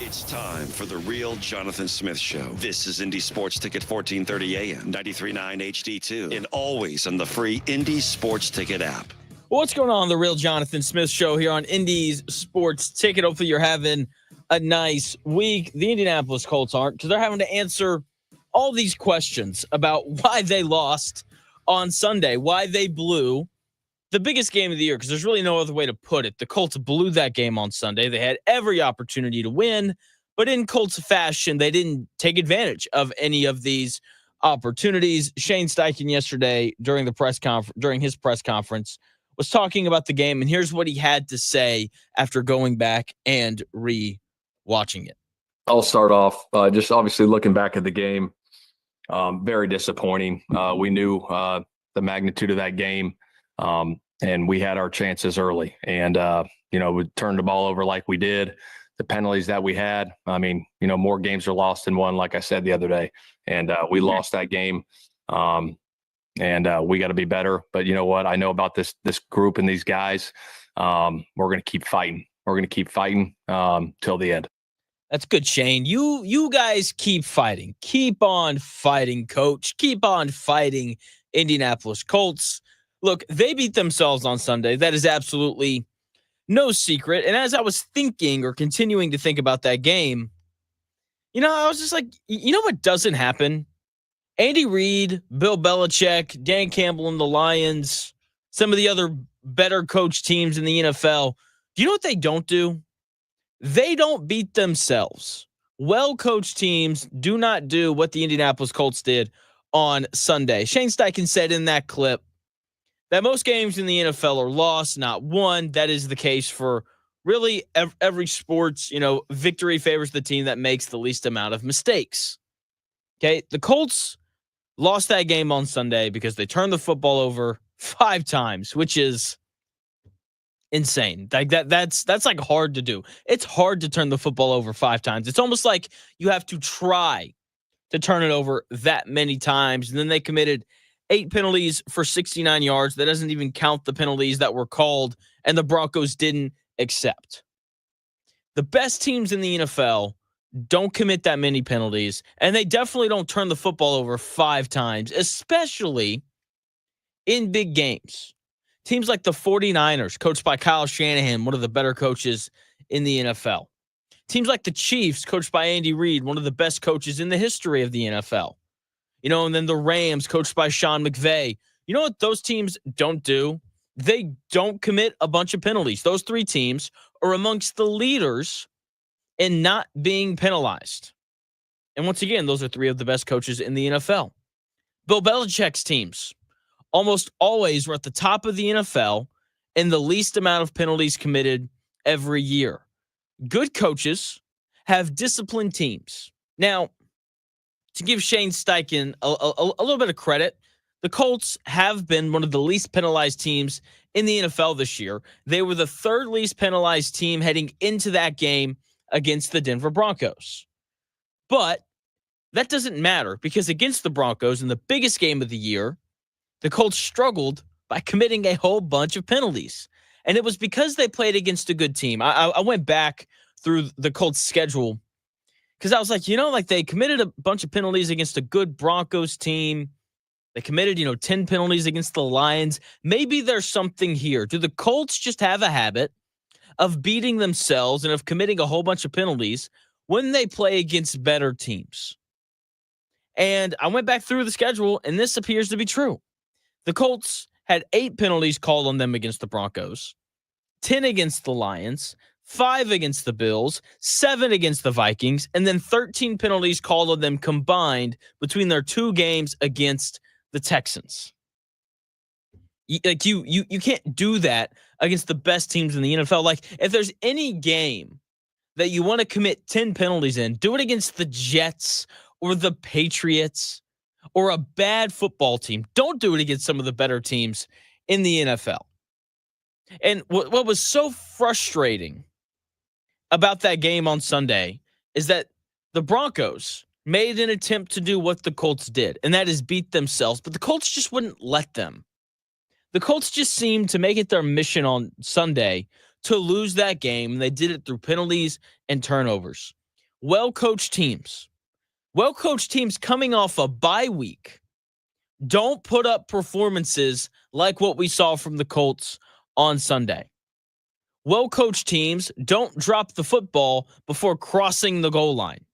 It's time for the real Jonathan Smith Show. This is Indy Sports Ticket 1430 AM, 93.9 HD2, and always on the free Indy Sports Ticket app. What's going on? The real Jonathan Smith Show here on Indy's Sports Ticket. Hopefully you're having a nice week. The Indianapolis Colts aren't, because they're having to answer all these questions about why they lost on Sunday, why they blew the biggest game of the year, because there's really no other way to put it. The Colts blew that game on Sunday. They had every opportunity to win, but in Colts fashion, they didn't take advantage of any of these opportunities. Shane Steichen yesterday during his press conference was talking about the game, and here's what he had to say after going back and re-watching it. I'll start off just obviously looking back at the game. Very disappointing. We knew the magnitude of that game. And we had our chances early, and, we turned the ball over like we did. The penalties that we had, more games are lost than won, like I said the other day, and we lost that game. And we got to be better. But you know what? I know about this group and these guys. We're going to keep fighting. We're going to keep fighting till the end. That's good, Shane. You guys keep fighting. Keep on fighting, coach. Keep on fighting, Indianapolis Colts. Look, they beat themselves on Sunday. That is absolutely no secret. And as I was thinking or continuing to think about that game, I was just like, what doesn't happen? Andy Reid, Bill Belichick, Dan Campbell and the Lions, some of the other better coach teams in the NFL, do you know what they don't do? They don't beat themselves. Well-coached teams do not do what the Indianapolis Colts did on Sunday. Shane Steichen said in that clip that most games in the NFL are lost, not won. That is the case for really every sports. Victory favors the team that makes the least amount of mistakes. Okay, the Colts lost that game on Sunday because they turned the football over 5 times, which is insane. Like that's like hard to do. It's hard to turn the football over 5 times. It's almost like you have to try to turn it over that many times. And then they committed 8 penalties for 69 yards. That doesn't even count the penalties that were called and the Broncos didn't accept. The best teams in the NFL don't commit that many penalties, and they definitely don't turn the football over 5 times, especially in big games. Teams like the 49ers, coached by Kyle Shanahan, one of the better coaches in the NFL. Teams like the Chiefs, coached by Andy Reid, one of the best coaches in the history of the NFL. And then the Rams, coached by Sean McVay. You know what those teams don't do? They don't commit a bunch of penalties. Those 3 teams are amongst the leaders in not being penalized. And once again, those are 3 of the best coaches in the NFL. Bill Belichick's teams almost always were at the top of the NFL in the least amount of penalties committed every year. Good coaches have disciplined teams. Now, to give Shane Steichen a little bit of credit, the Colts have been one of the least penalized teams in the NFL this year. They were the 3rd least penalized team heading into that game against the Denver Broncos. But that doesn't matter, because against the Broncos in the biggest game of the year, the Colts struggled by committing a whole bunch of penalties. And it was because they played against a good team. I went back through the Colts schedule because I was like, they committed a bunch of penalties against a good Broncos team. They committed, 10 penalties against the Lions. Maybe there's something here. Do the Colts just have a habit of beating themselves and of committing a whole bunch of penalties when they play against better teams? And I went back through the schedule, and this appears to be true. The Colts had 8 penalties called on them against the Broncos, 10 against the Lions, 5 against the Bills, 7 against the Vikings, and then 13 penalties called on them combined between their 2 games against the Texans. You can't do that against the best teams in the NFL. Like, if there's any game that you want to commit 10 penalties in, do it against the Jets or the Patriots or a bad football team. Don't do it against some of the better teams in the NFL. And what was so frustrating about that game on Sunday is that the Broncos made an attempt to do what the Colts did, and that is beat themselves, but the Colts just wouldn't let them. The Colts just seemed to make it their mission on Sunday to lose that game. They did it through penalties and turnovers. Well-coached teams coming off a bye week don't put up performances like what we saw from the Colts on Sunday. Well-coached teams don't drop the football before crossing the goal line.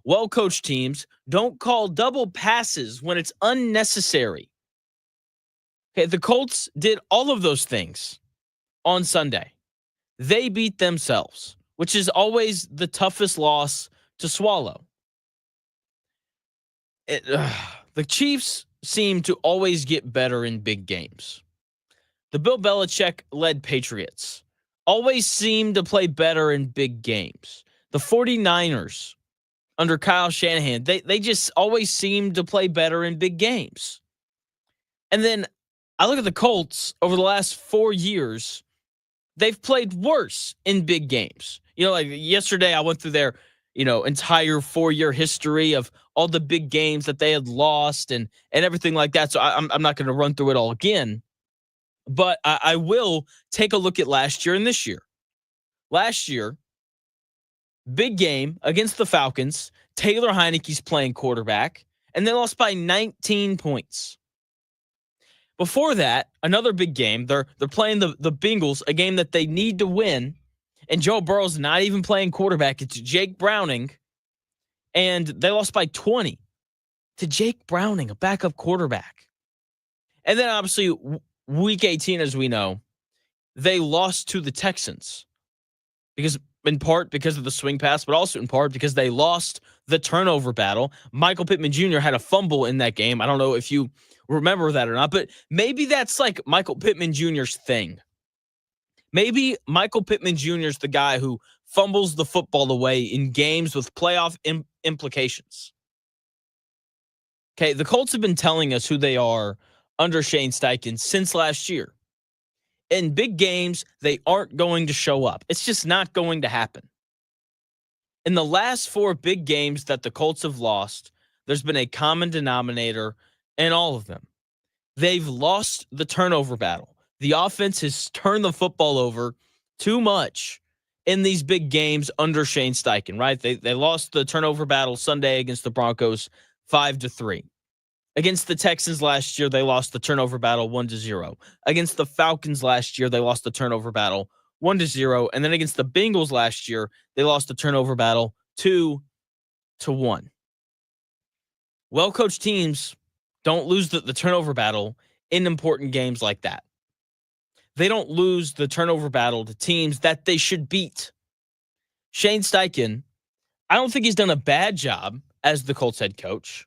Well-coached teams don't call double passes when it's unnecessary. Okay, the Colts did all of those things on Sunday. They beat themselves, which is always the toughest loss to swallow. The Chiefs seem to always get better in big games. The Bill Belichick-led Patriots always seem to play better in big games. The 49ers under Kyle Shanahan, they just always seem to play better in big games. And then I look at the Colts over the last 4 years. They've played worse in big games. Like yesterday I went through their, entire 4-year history of all the big games that they had lost and everything like that. So I'm not going to run through it all again. But I will take a look at last year and this year. Last year, big game against the Falcons. Taylor Heineke's playing quarterback, and they lost by 19 points. Before that, another big game. They're playing the Bengals, a game that they need to win, and Joe Burrow's not even playing quarterback. It's Jake Browning, and they lost by 20 to Jake Browning, a backup quarterback. And then obviously Week 18, as we know, they lost to the Texans in part because of the swing pass, but also in part because they lost the turnover battle. Michael Pittman Jr. had a fumble in that game. I don't know if you remember that or not, but maybe that's like Michael Pittman Jr.'s thing. Maybe Michael Pittman Jr. is the guy who fumbles the football away in games with playoff implications. Okay, the Colts have been telling us who they are under Shane Steichen since last year. In big games, they aren't going to show up. It's just not going to happen. In the last 4 big games that the Colts have lost, there's been a common denominator in all of them. They've lost the turnover battle. The offense has turned the football over too much in these big games under Shane Steichen, right? They lost the turnover battle Sunday against the Broncos 5-3. Against the Texans last year, they lost the turnover battle 1-0. Against the Falcons last year, they lost the turnover battle 1-0. And then against the Bengals last year, they lost the turnover battle 2-1. Well-coached teams don't lose the turnover battle in important games like that. They don't lose the turnover battle to teams that they should beat. Shane Steichen, I don't think he's done a bad job as the Colts head coach.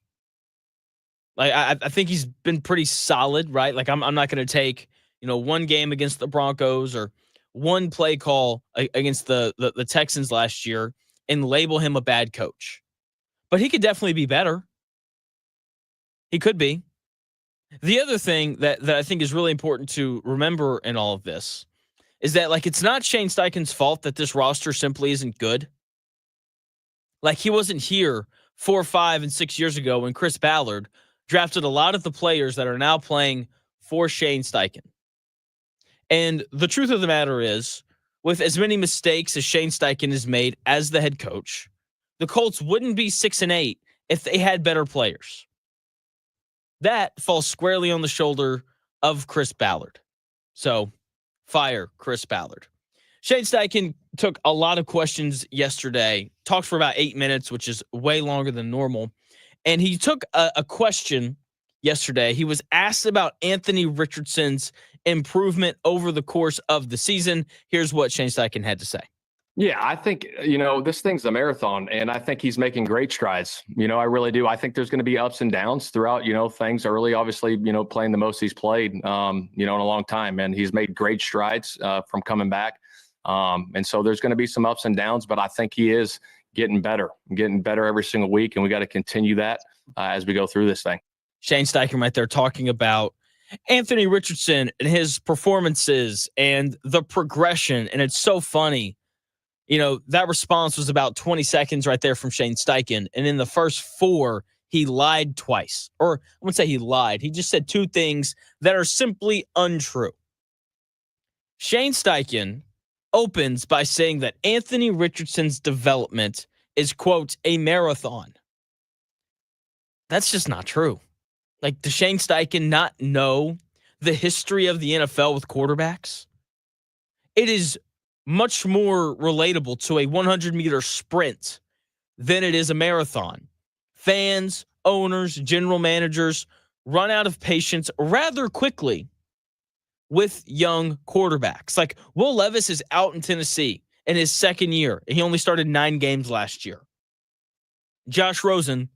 Like I think he's been pretty solid, right? Like I'm not going to take, one game against the Broncos or one play call against the Texans last year and label him a bad coach. But he could definitely be better. He could be. The other thing that I think is really important to remember in all of this is that it's not Shane Steichen's fault that this roster simply isn't good. Like he wasn't here 4, 5, and 6 years ago when Chris Ballard drafted a lot of the players that are now playing for Shane Steichen. And the truth of the matter is, with as many mistakes as Shane Steichen has made as the head coach, the Colts wouldn't be 6-8 if they had better players. That falls squarely on the shoulder of Chris Ballard. So, fire Chris Ballard. Shane Steichen took a lot of questions yesterday, talked for about 8 minutes, which is way longer than normal. And he took a question yesterday. He was asked about Anthony Richardson's improvement over the course of the season. Here's what Shane Steichen had to say. Yeah, I think, this ththing's a marathon, and I think he's making great strides. I really do. I think there's going to be ups and downs throughout, things early, obviously, playing the most he's played, in a long time. And he's made great strides from coming back. And so there's going to be some ups and downs, but I think he is getting better every single week. And we got to continue that as we go through this thing. Shane Steichen right there talking about Anthony Richardson and his performances and the progression. And it's so funny. That response was about 20 seconds right there from Shane Steichen. And in the first 4, he lied twice. Or I wouldn't say he lied. He just said 2 things that are simply untrue. Shane Steichen opens by saying that Anthony Richardson's development is, quote, a marathon. That's just not true. Like, does Shane Steichen not know the history of the NFL with quarterbacks? It is much more relatable to a 100-meter sprint than it is a marathon. Fans, owners, general managers run out of patience rather quickly with young quarterbacks. Like, Will Levis is out in Tennessee in his second year. He only started 9 games last year. Josh Rosen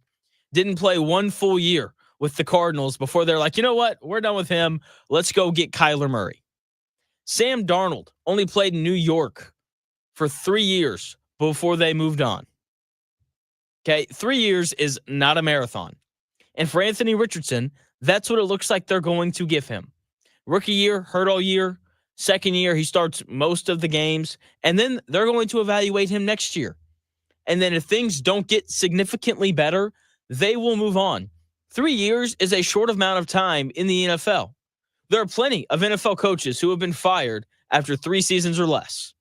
didn't play one full year with the Cardinals before they're like, you know what? We're done with him. Let's go get Kyler Murray. Sam Darnold only played in New York for 3 years before they moved on. Okay, 3 years is not a marathon. And for Anthony Richardson, that's what it looks like they're going to give him. Rookie year, hurt all year. Second year, he starts most of the games. And then they're going to evaluate him next year. And then if things don't get significantly better, they will move on. 3 years is a short amount of time in the NFL. There are plenty of NFL coaches who have been fired after 3 seasons or less.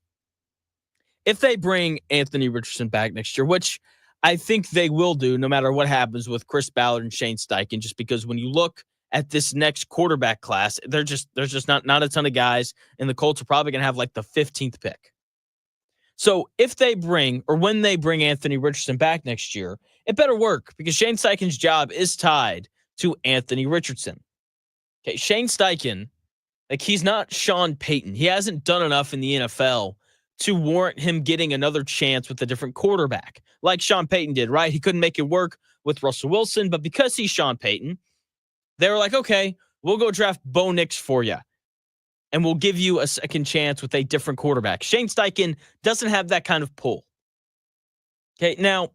If they bring Anthony Richardson back next year, which I think they will do no matter what happens with Chris Ballard and Shane Steichen, just because when you look at this next quarterback class, there's just not a ton of guys, and the Colts are probably going to have like the 15th pick. So if they bring, or when they bring Anthony Richardson back next year, it better work because Shane Steichen's job is tied to Anthony Richardson. Okay, Shane Steichen, like, he's not Sean Payton. He hasn't done enough in the NFL to warrant him getting another chance with a different quarterback, like Sean Payton did, right? He couldn't make it work with Russell Wilson, but because he's Sean Payton, they were like, okay, we'll go draft Bo Nix for you, and we'll give you a second chance with a different quarterback. Shane Steichen doesn't have that kind of pull. Okay, now,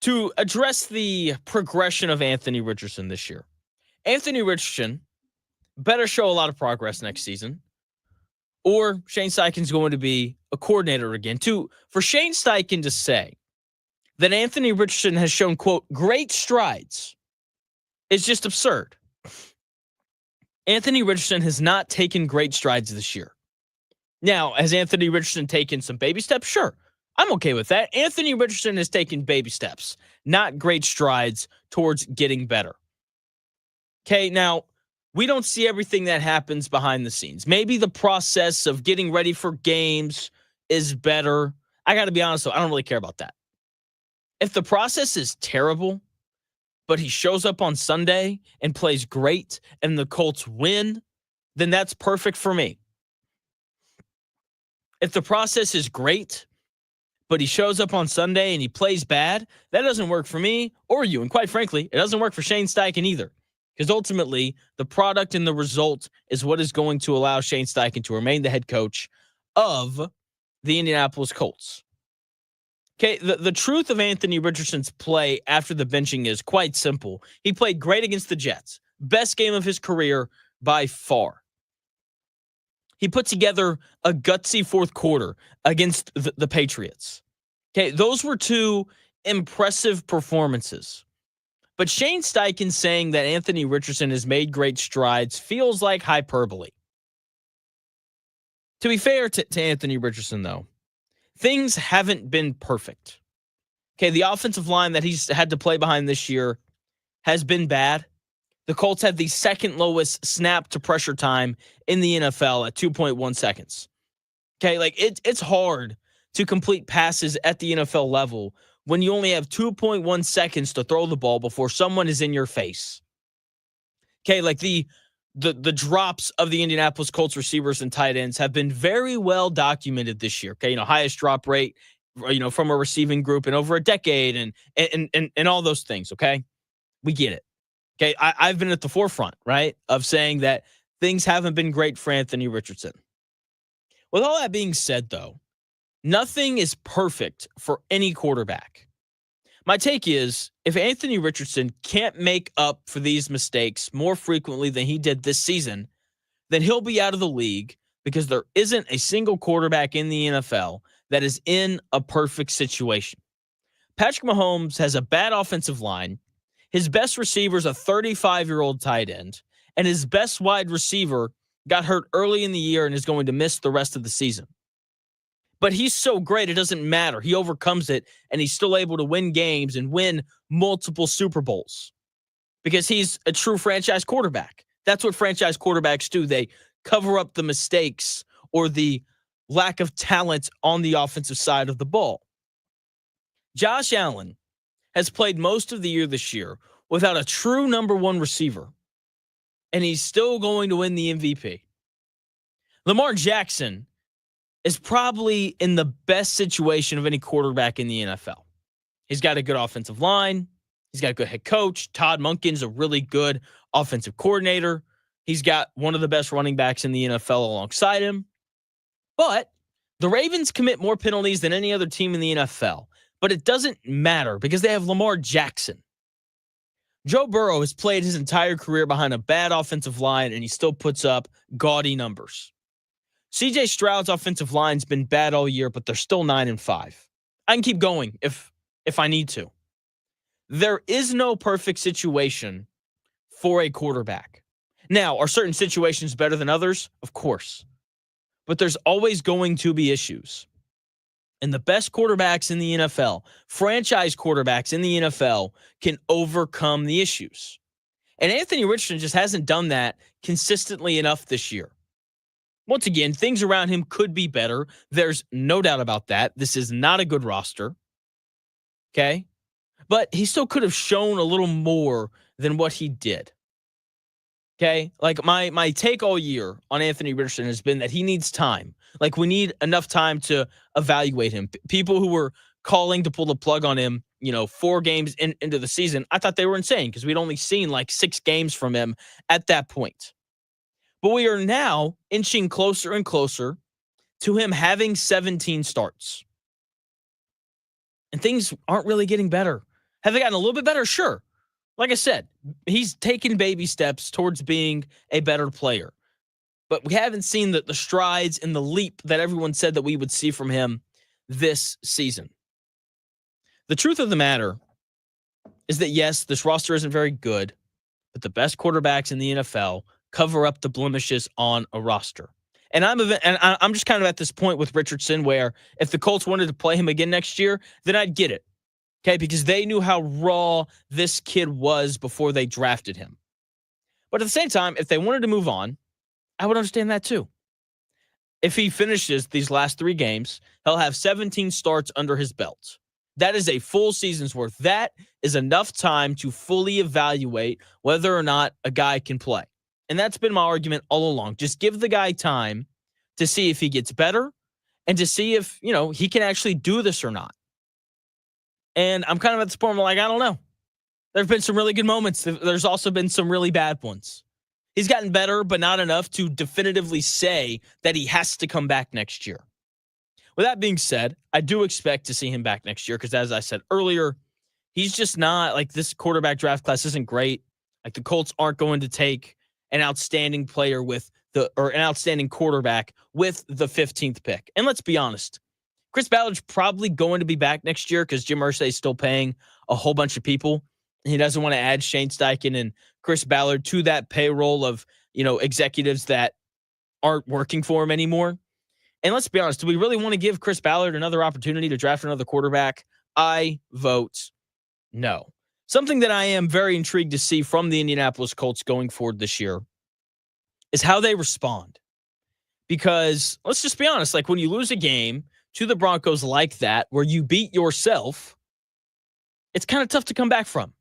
to address the progression of Anthony Richardson this year, Anthony Richardson better show a lot of progress next season, or Shane Steichen's going to be a coordinator again. For Shane Steichen to say that Anthony Richardson has shown, quote, great strides is just absurd. Anthony Richardson has not taken great strides this year. Now, has Anthony Richardson taken some baby steps? Sure. I'm okay with that. Anthony Richardson has taken baby steps, not great strides towards getting better. Okay, now, we don't see everything that happens behind the scenes. Maybe the process of getting ready for games is better. I got to be honest, though, I don't really care about that. If the process is terrible, but he shows up on Sunday and plays great and the Colts win, then that's perfect for me. If the process is great, but he shows up on Sunday and he plays bad, that doesn't work for me or you. And quite frankly, it doesn't work for Shane Steichen either. Because ultimately, the product and the result is what is going to allow Shane Steichen to remain the head coach of the Indianapolis Colts. Okay, the truth of Anthony Richardson's play after the benching is quite simple. He played great against the Jets. Best game of his career by far. He put together a gutsy fourth quarter against the Patriots. Okay, those were 2 impressive performances. But Shane Steichen saying that Anthony Richardson has made great strides feels like hyperbole. To be fair to Anthony Richardson, though, things haven't been perfect. Okay, the offensive line that he's had to play behind this year has been bad. The Colts had the second lowest snap to pressure time in the NFL at 2.1 seconds. Okay, like it's hard to complete passes at the NFL level when you only have 2.1 seconds to throw the ball before someone is in your face. Okay, like the drops of the Indianapolis Colts receivers and tight ends have been very well documented this year. Okay, highest drop rate, from a receiving group in over a decade and all those things, okay? We get it. Okay, I've been at the forefront, right, of saying that things haven't been great for Anthony Richardson. With all that being said, though, nothing is perfect for any quarterback. My take is, if Anthony Richardson can't make up for these mistakes more frequently than he did this season, then he'll be out of the league because there isn't a single quarterback in the NFL that is in a perfect situation. Patrick Mahomes has a bad offensive line. His best receiver is a 35-year-old tight end, and his best wide receiver got hurt early in the year and is going to miss the rest of the season. But he's so great, it doesn't matter. He overcomes it, and he's still able to win games and win multiple Super Bowls because he's a true franchise quarterback. That's what franchise quarterbacks do. They cover up the mistakes or the lack of talent on the offensive side of the ball. Josh Allen has played most of the year this year without a true number one receiver, and he's still going to win the MVP. Lamar Jackson is probably in the best situation of any quarterback in the NFL. He's got a good offensive line. He's got a good head coach. Todd Monken's a really good offensive coordinator. He's got one of the best running backs in the NFL alongside him. But the Ravens commit more penalties than any other team in the NFL. But it doesn't matter because they have Lamar Jackson. Joe Burrow has played his entire career behind a bad offensive line, and he still puts up gaudy numbers. CJ Stroud's offensive line's been bad all year, but they're still 9-5. I can keep going if I need to. There is no perfect situation for a quarterback. Now, are certain situations better than others? Of course. But there's always going to be issues. And the best quarterbacks in the NFL, franchise quarterbacks in the NFL, can overcome the issues. And Anthony Richardson just hasn't done that consistently enough this year. Once again, things around him could be better. There's no doubt about that. This is not a good roster. Okay? But he still could have shown a little more than what he did. Okay? Like my take all year on Anthony Richardson has been that he needs time. Like we need enough time to evaluate him. People who were calling to pull the plug on him, 4 games into the season, I thought they were insane because we'd only seen like 6 games from him at that point. But we are now inching closer and closer to him having 17 starts. And things aren't really getting better. Have they gotten a little bit better? Sure. Like I said, he's taken baby steps towards being a better player. But we haven't seen the strides and the leap that everyone said that we would see from him this season. The truth of the matter is that, yes, this roster isn't very good, but the best quarterbacks in the NFL cover up the blemishes on a roster. And I'm just kind of at this point with Richardson where if the Colts wanted to play him again next year, then I'd get it. Okay, because they knew how raw this kid was before they drafted him. But at the same time, if they wanted to move on, I would understand that too. If he finishes these last 3 games, he'll have 17 starts under his belt. That is a full season's worth. That is enough time to fully evaluate whether or not a guy can play. And that's been my argument all along. Just give the guy time to see if he gets better and to see if, he can actually do this or not. And I'm kind of at this point where I'm like, I don't know. There have been some really good moments. There's also been some really bad ones. He's gotten better, but not enough to definitively say that he has to come back next year. With that being said, I do expect to see him back next year because, as I said earlier, he's just not like this quarterback draft class isn't great. Like the Colts aren't going to take an outstanding player or an outstanding quarterback with the 15th pick. And let's be honest, Chris Ballard's probably going to be back next year because Jim Irsay is still paying a whole bunch of people. He doesn't want to add Shane Steichen and Chris Ballard to that payroll of, executives that aren't working for him anymore. And let's be honest, do we really want to give Chris Ballard another opportunity to draft another quarterback? I vote no. Something that I am very intrigued to see from the Indianapolis Colts going forward this year is how they respond. Because let's just be honest, like when you lose a game to the Broncos like that, where you beat yourself, it's kind of tough to come back from.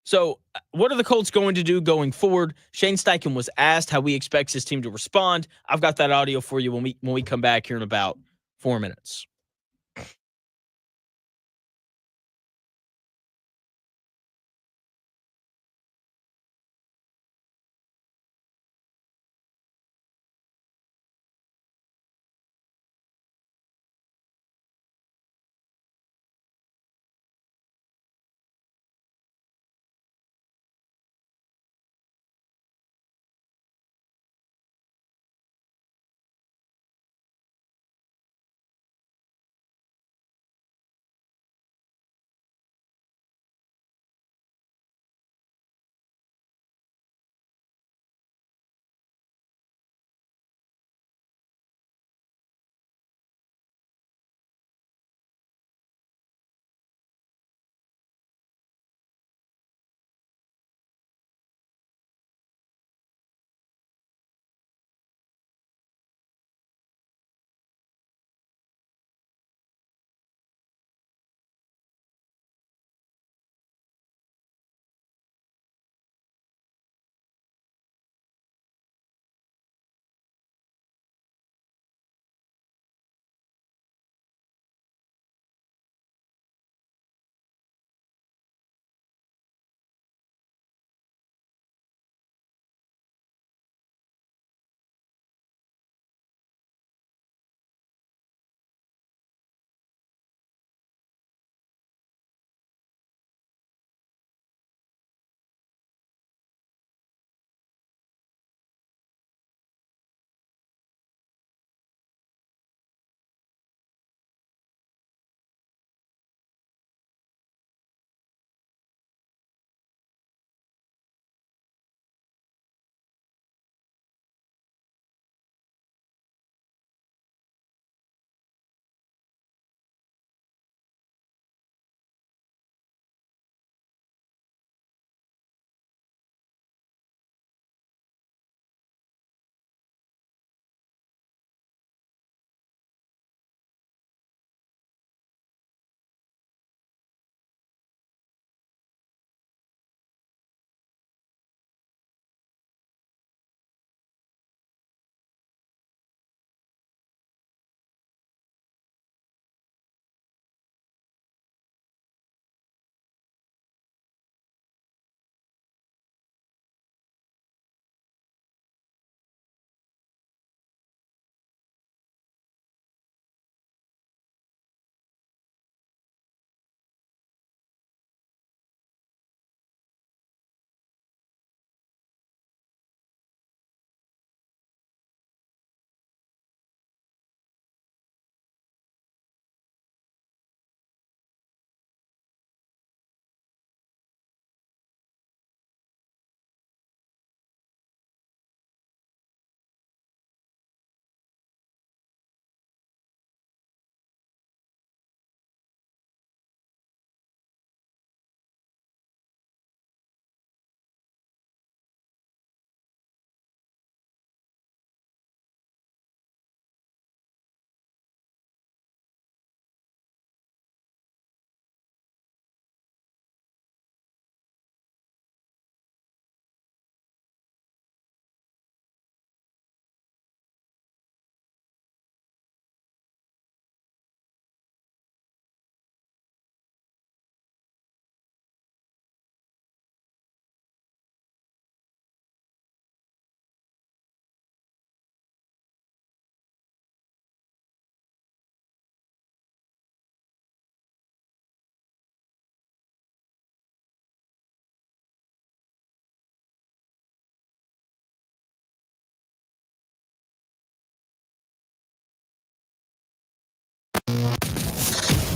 So what are the Colts going to do going forward? Shane Steichen was asked how he expects his team to respond. I've got that audio for you when we come back here in about 4 minutes.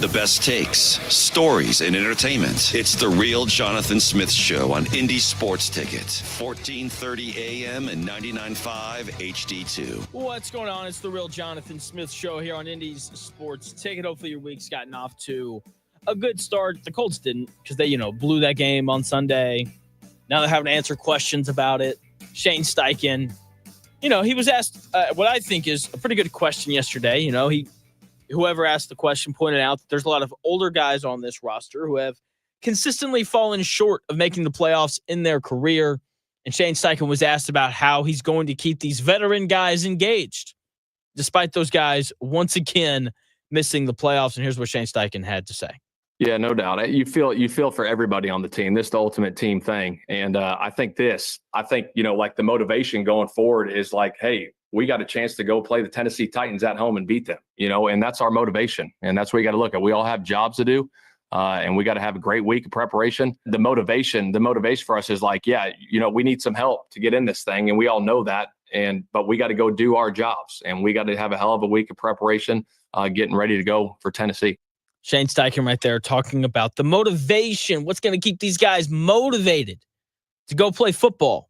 The best takes, stories, and entertainment. It's The Real Jonathan Smith Show on Indy Sports Ticket. 1430 AM and 99.5 HD2. What's going on? It's The Real Jonathan Smith Show here on Indy's Sports Ticket. Hopefully your week's gotten off to a good start. The Colts didn't because they, blew that game on Sunday. Now they're having to answer questions about it. Shane Steichen, he was asked what I think is a pretty good question yesterday. Whoever asked the question pointed out that there's a lot of older guys on this roster who have consistently fallen short of making the playoffs in their career. And Shane Steichen was asked about how he's going to keep these veteran guys engaged, despite those guys once again missing the playoffs. And here's what Shane Steichen had to say. Yeah, no doubt. You feel for everybody on the team. This is the ultimate team thing. And I think like the motivation going forward is like, hey, we got a chance to go play the Tennessee Titans at home and beat them, and that's our motivation. And that's what you got to look at. We all have jobs to do, and we got to have a great week of preparation. The motivation for us is like, we need some help to get in this thing, and we all know that. But we got to go do our jobs, and we got to have a hell of a week of preparation, getting ready to go for Tennessee. Shane Steichen right there talking about the motivation. What's going to keep these guys motivated to go play football?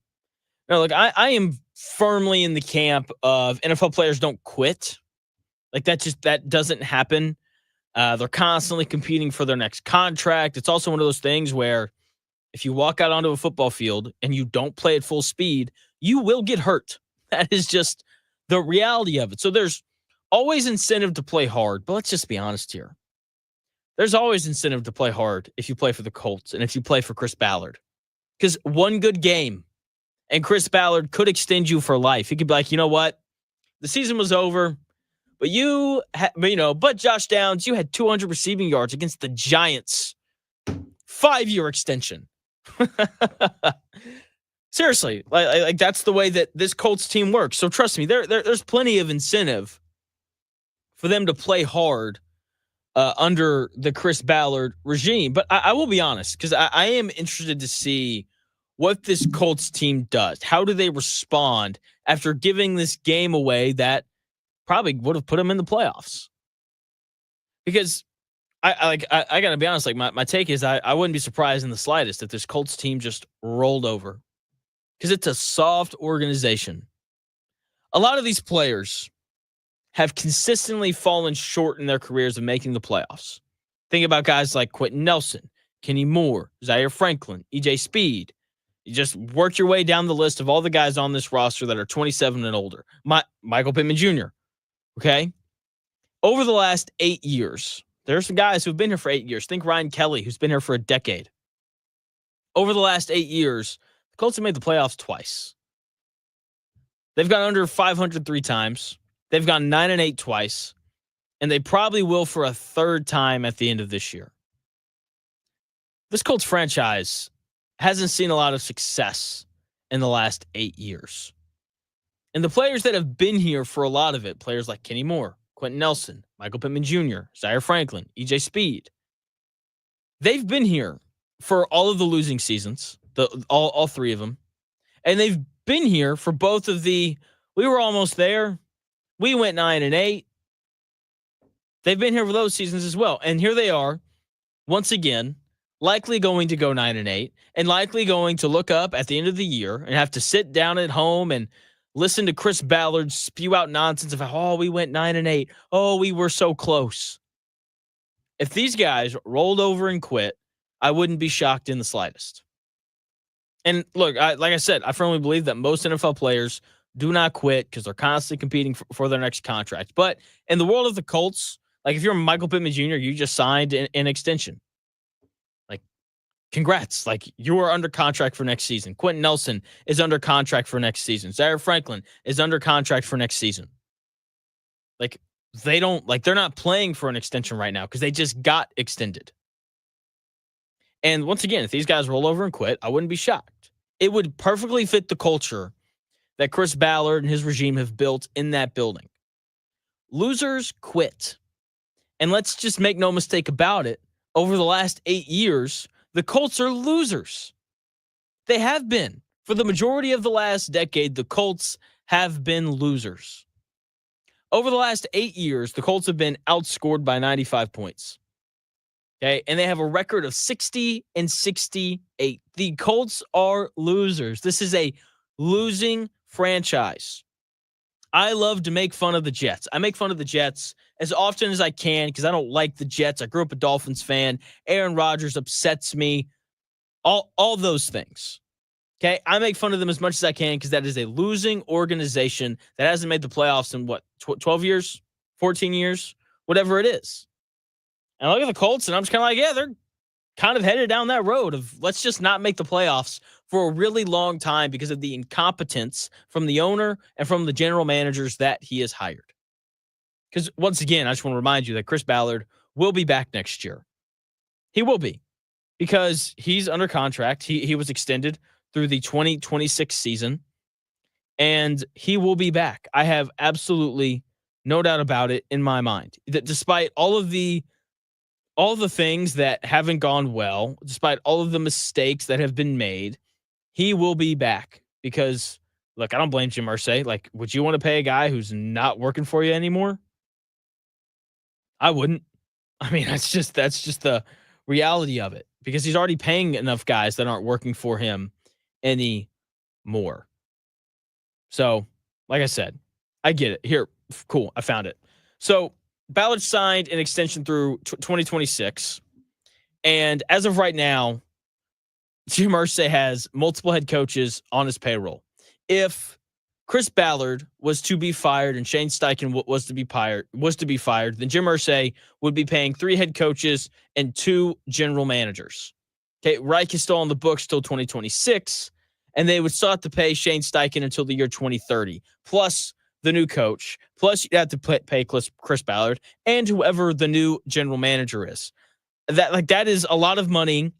I am firmly in the camp of NFL players don't quit. That doesn't happen. They're constantly competing for their next contract. It's also one of those things where if you walk out onto a football field and you don't play at full speed, you will get hurt. That is just the reality of it. So there's always incentive to play hard, but let's just be honest here. There's always incentive to play hard if you play for the Colts and if you play for Chris Ballard. Because one good game and Chris Ballard could extend you for life. He could be like, you know what? The season was over, but Josh Downs, you had 200 receiving yards against the Giants. 5-year extension. Seriously, like that's the way that this Colts team works. So trust me, there's plenty of incentive for them to play hard under the Chris Ballard regime. But I will be honest, because I am interested to see what this Colts team does. How do they respond after giving this game away that probably would have put them in the playoffs? Because I got to be honest, my take is I wouldn't be surprised in the slightest if this Colts team just rolled over. Because it's a soft organization. A lot of these players have consistently fallen short in their careers of making the playoffs. Think about guys like Quentin Nelson, Kenny Moore, Zaire Franklin, EJ Speed. You just work your way down the list of all the guys on this roster that are 27 and older. Michael Pittman Jr., okay? Over the last 8 years, there's some guys who've been here for 8 years. Think Ryan Kelly, who's been here for a decade. Over the last 8 years, the Colts have made the playoffs twice. They've gone under 500 3 times. They've gone 9-8 twice. And they probably will for a third time at the end of this year. This Colts franchise hasn't seen a lot of success in the last 8 years. And the players that have been here for a lot of it, players like Kenny Moore, Quentin Nelson, Michael Pittman Jr., Zaire Franklin, EJ Speed, they've been here for all of the losing seasons, all three of them. And they've been here for both of we were almost there. We went 9-8. They've been here for those seasons as well. And here they are, once again, likely going to go 9-8 and likely going to look up at the end of the year and have to sit down at home and listen to Chris Ballard spew out nonsense of, we went 9-8. Oh, we were so close. If these guys rolled over and quit, I wouldn't be shocked in the slightest. And look, like I said, I firmly believe that most NFL players do not quit because they're constantly competing for their next contract. But in the world of the Colts, like if you're Michael Pittman Jr., you just signed an extension. Like, congrats. Like, you are under contract for next season. Quentin Nelson is under contract for next season. Zaire Franklin is under contract for next season. Like, they're not playing for an extension right now because they just got extended. And once again, if these guys roll over and quit, I wouldn't be shocked. It would perfectly fit the culture that Chris Ballard and his regime have built in that building. Losers quit. And let's just make no mistake about it. Over the last 8 years, the Colts are losers. They have been. For the majority of the last decade, the Colts have been losers. Over the last 8 years, the Colts have been outscored by 95 points. Okay. And they have a record of 60-68. The Colts are losers. This is a losing franchise. I love to make fun of the Jets. I make fun of the Jets as often as I can because I don't like the Jets. I grew up a Dolphins fan. Aaron Rodgers upsets me. All those things. Okay. I make fun of them as much as I can because that is a losing organization that hasn't made the playoffs in 12 years, 14 years, whatever it is. And I look at the Colts and I'm just kind of like, yeah, they're kind of headed down that road of let's just not make the playoffs for a really long time because of the incompetence from the owner and from the general managers that he has hired. Because once again, I just want to remind you that Chris Ballard will be back next year. He will be because he's under contract. He was extended through the 2026 season, and he will be back. I have absolutely no doubt about it in my mind that despite all the things that haven't gone well, despite all of the mistakes that have been made, he will be back because, look, I don't blame Jim Irsay. Like, would you want to pay a guy who's not working for you anymore? I wouldn't. I mean, that's just the reality of it because he's already paying enough guys that aren't working for him anymore. So, like I said, I get it. Here, cool, I found it. So, Ballard signed an extension through 2026. And as of right now, Jim Irsay has multiple head coaches on his payroll. If Chris Ballard was to be fired and Shane Steichen was to be fired, then Jim Irsay would be paying 3 head coaches and 2 general managers. Okay, Reich is still on the books till 2026, and they would still have to pay Shane Steichen until the year 2030, plus the new coach, plus you'd have to pay Chris Ballard and whoever the new general manager is. That is a lot of money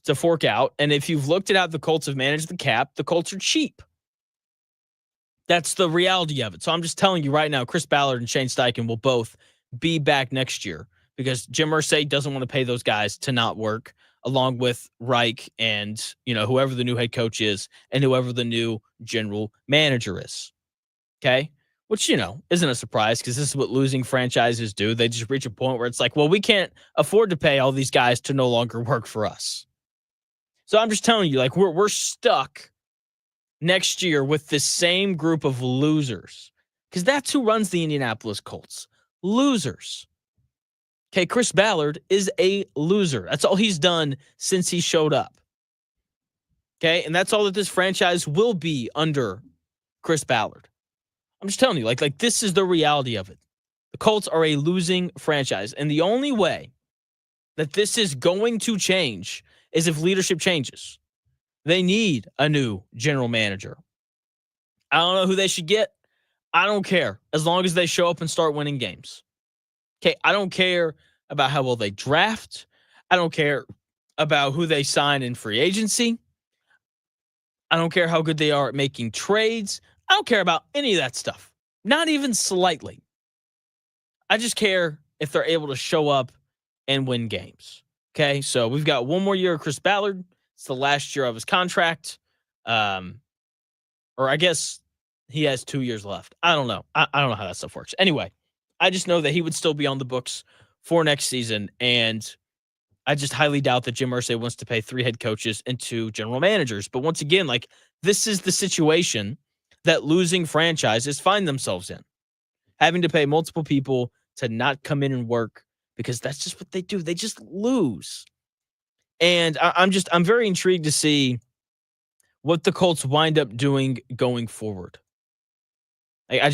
to fork out, and if you've looked at how the Colts have managed the cap, the Colts are cheap. That's the reality of it. So I'm just telling you right now, Chris Ballard and Shane Steichen will both be back next year because Jim Irsay doesn't want to pay those guys to not work, along with Reich and whoever the new head coach is and whoever the new general manager is. Okay, which isn't a surprise because this is what losing franchises do. They just reach a point where it's like, well, we can't afford to pay all these guys to no longer work for us. So I'm just telling you, like we're stuck next year with this same group of losers because that's who runs the Indianapolis Colts. Losers. Okay, Chris Ballard is a loser. That's all he's done since he showed up. Okay, and that's all that this franchise will be under Chris Ballard. I'm just telling you, like this is the reality of it. The Colts are a losing franchise, and the only way that this is going to change is if leadership changes. They need a new general manager. I don't know who they should get. I don't care as long as they show up and start winning games. Okay, I don't care about how well they draft. I don't care about who they sign in free agency. I don't care how good they are at making trades. I don't care about any of that stuff. Not even slightly. I just care if they're able to show up and win games. Okay, so we've got one more year of Chris Ballard. It's the last year of his contract. Or I guess he has 2 years left. I don't know. I don't know how that stuff works. Anyway, I just know that he would still be on the books for next season. And I just highly doubt that Jim Irsay wants to pay 3 head coaches and 2 general managers. But once again, like this is the situation that losing franchises find themselves in. Having to pay multiple people to not come in and work because that's just what they do. They just lose. And I'm very intrigued to see what the Colts wind up doing going forward. I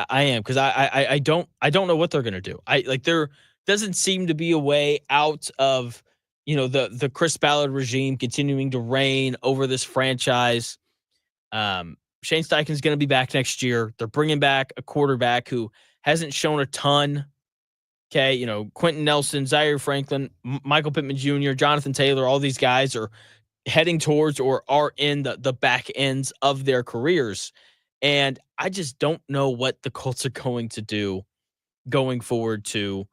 am because I don't know what they're gonna do. There doesn't seem to be a way out of the Chris Ballard regime continuing to reign over this franchise. Shane Steichen is going to be back next year. They're bringing back a quarterback who hasn't shown a ton. Okay, Quentin Nelson, Zaire Franklin, Michael Pittman Jr., Jonathan Taylor, all these guys are heading towards or are in the back ends of their careers. And I just don't know what the Colts are going to do going forward to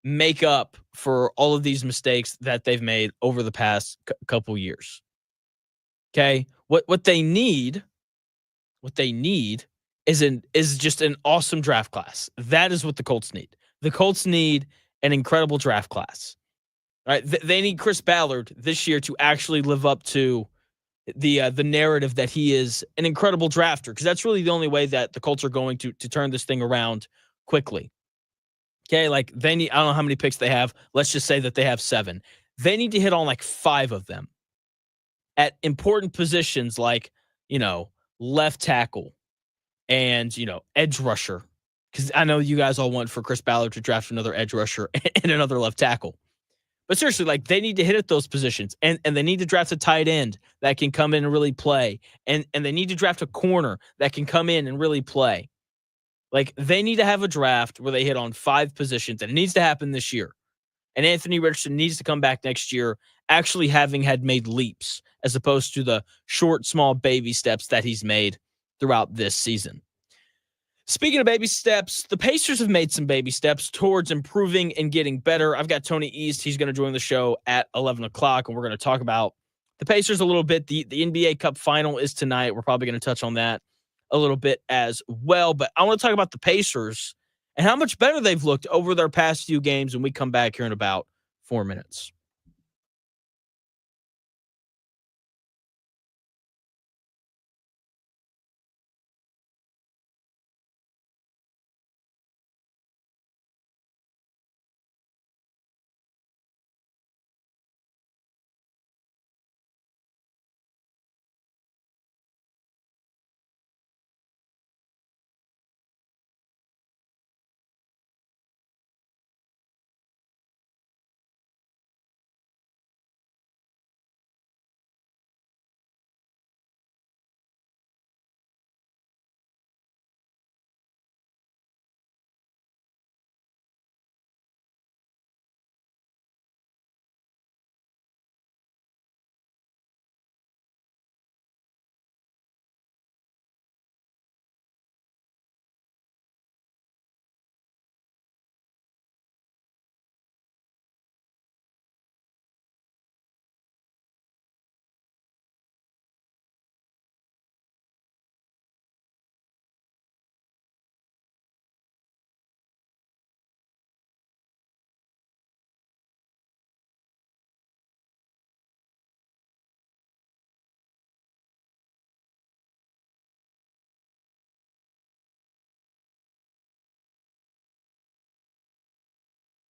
make up for all of these mistakes that they've made over the past couple years. Okay, what they need is just an awesome draft class. That is what the Colts need. The Colts need an incredible draft class. Right? They need Chris Ballard this year to actually live up to the narrative that he is an incredible drafter, because that's really the only way that the Colts are going to turn this thing around quickly. Okay, like they need, I don't know how many picks they have. Let's just say that they have 7. They need to hit on like 5 of them at important positions like, left tackle and, edge rusher. Because I know you guys all want for Chris Ballard to draft another edge rusher and another left tackle. But seriously, like they need to hit at those positions, and they need to draft a tight end that can come in and really play, and they need to draft a corner that can come in and really play. Like they need to have a draft where they hit on 5 positions, and it needs to happen this year. And Anthony Richardson needs to come back next year, actually having had made leaps as opposed to the short, small baby steps that he's made throughout this season. Speaking of baby steps, the Pacers have made some baby steps towards improving and getting better. I've got Tony East. He's going to join the show at 11 o'clock, and we're going to talk about the Pacers a little bit. The NBA Cup final is tonight. We're probably going to touch on that a little bit as well. But I want to talk about the Pacers and how much better they've looked over their past few games when we come back here in about 4 minutes.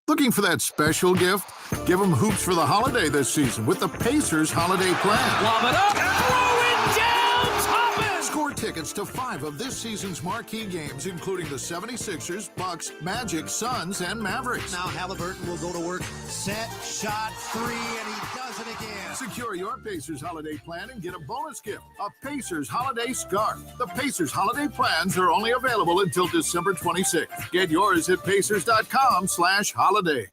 Looking for that special gift? Give them hoops for the holiday this season with the Pacers Holiday Plan. Lob it up, throw it down, top it! Score tickets to 5 of this season's marquee games, including the 76ers, Bucks, Magic, Suns, and Mavericks. Now Halliburton will go to work. Set, shot, 3, and he does it again. Secure your Pacers Holiday Plan and get a bonus gift, a Pacers Holiday Scarf. The Pacers Holiday Plans are only available until December 26th. Get yours at pacers.com/holiday.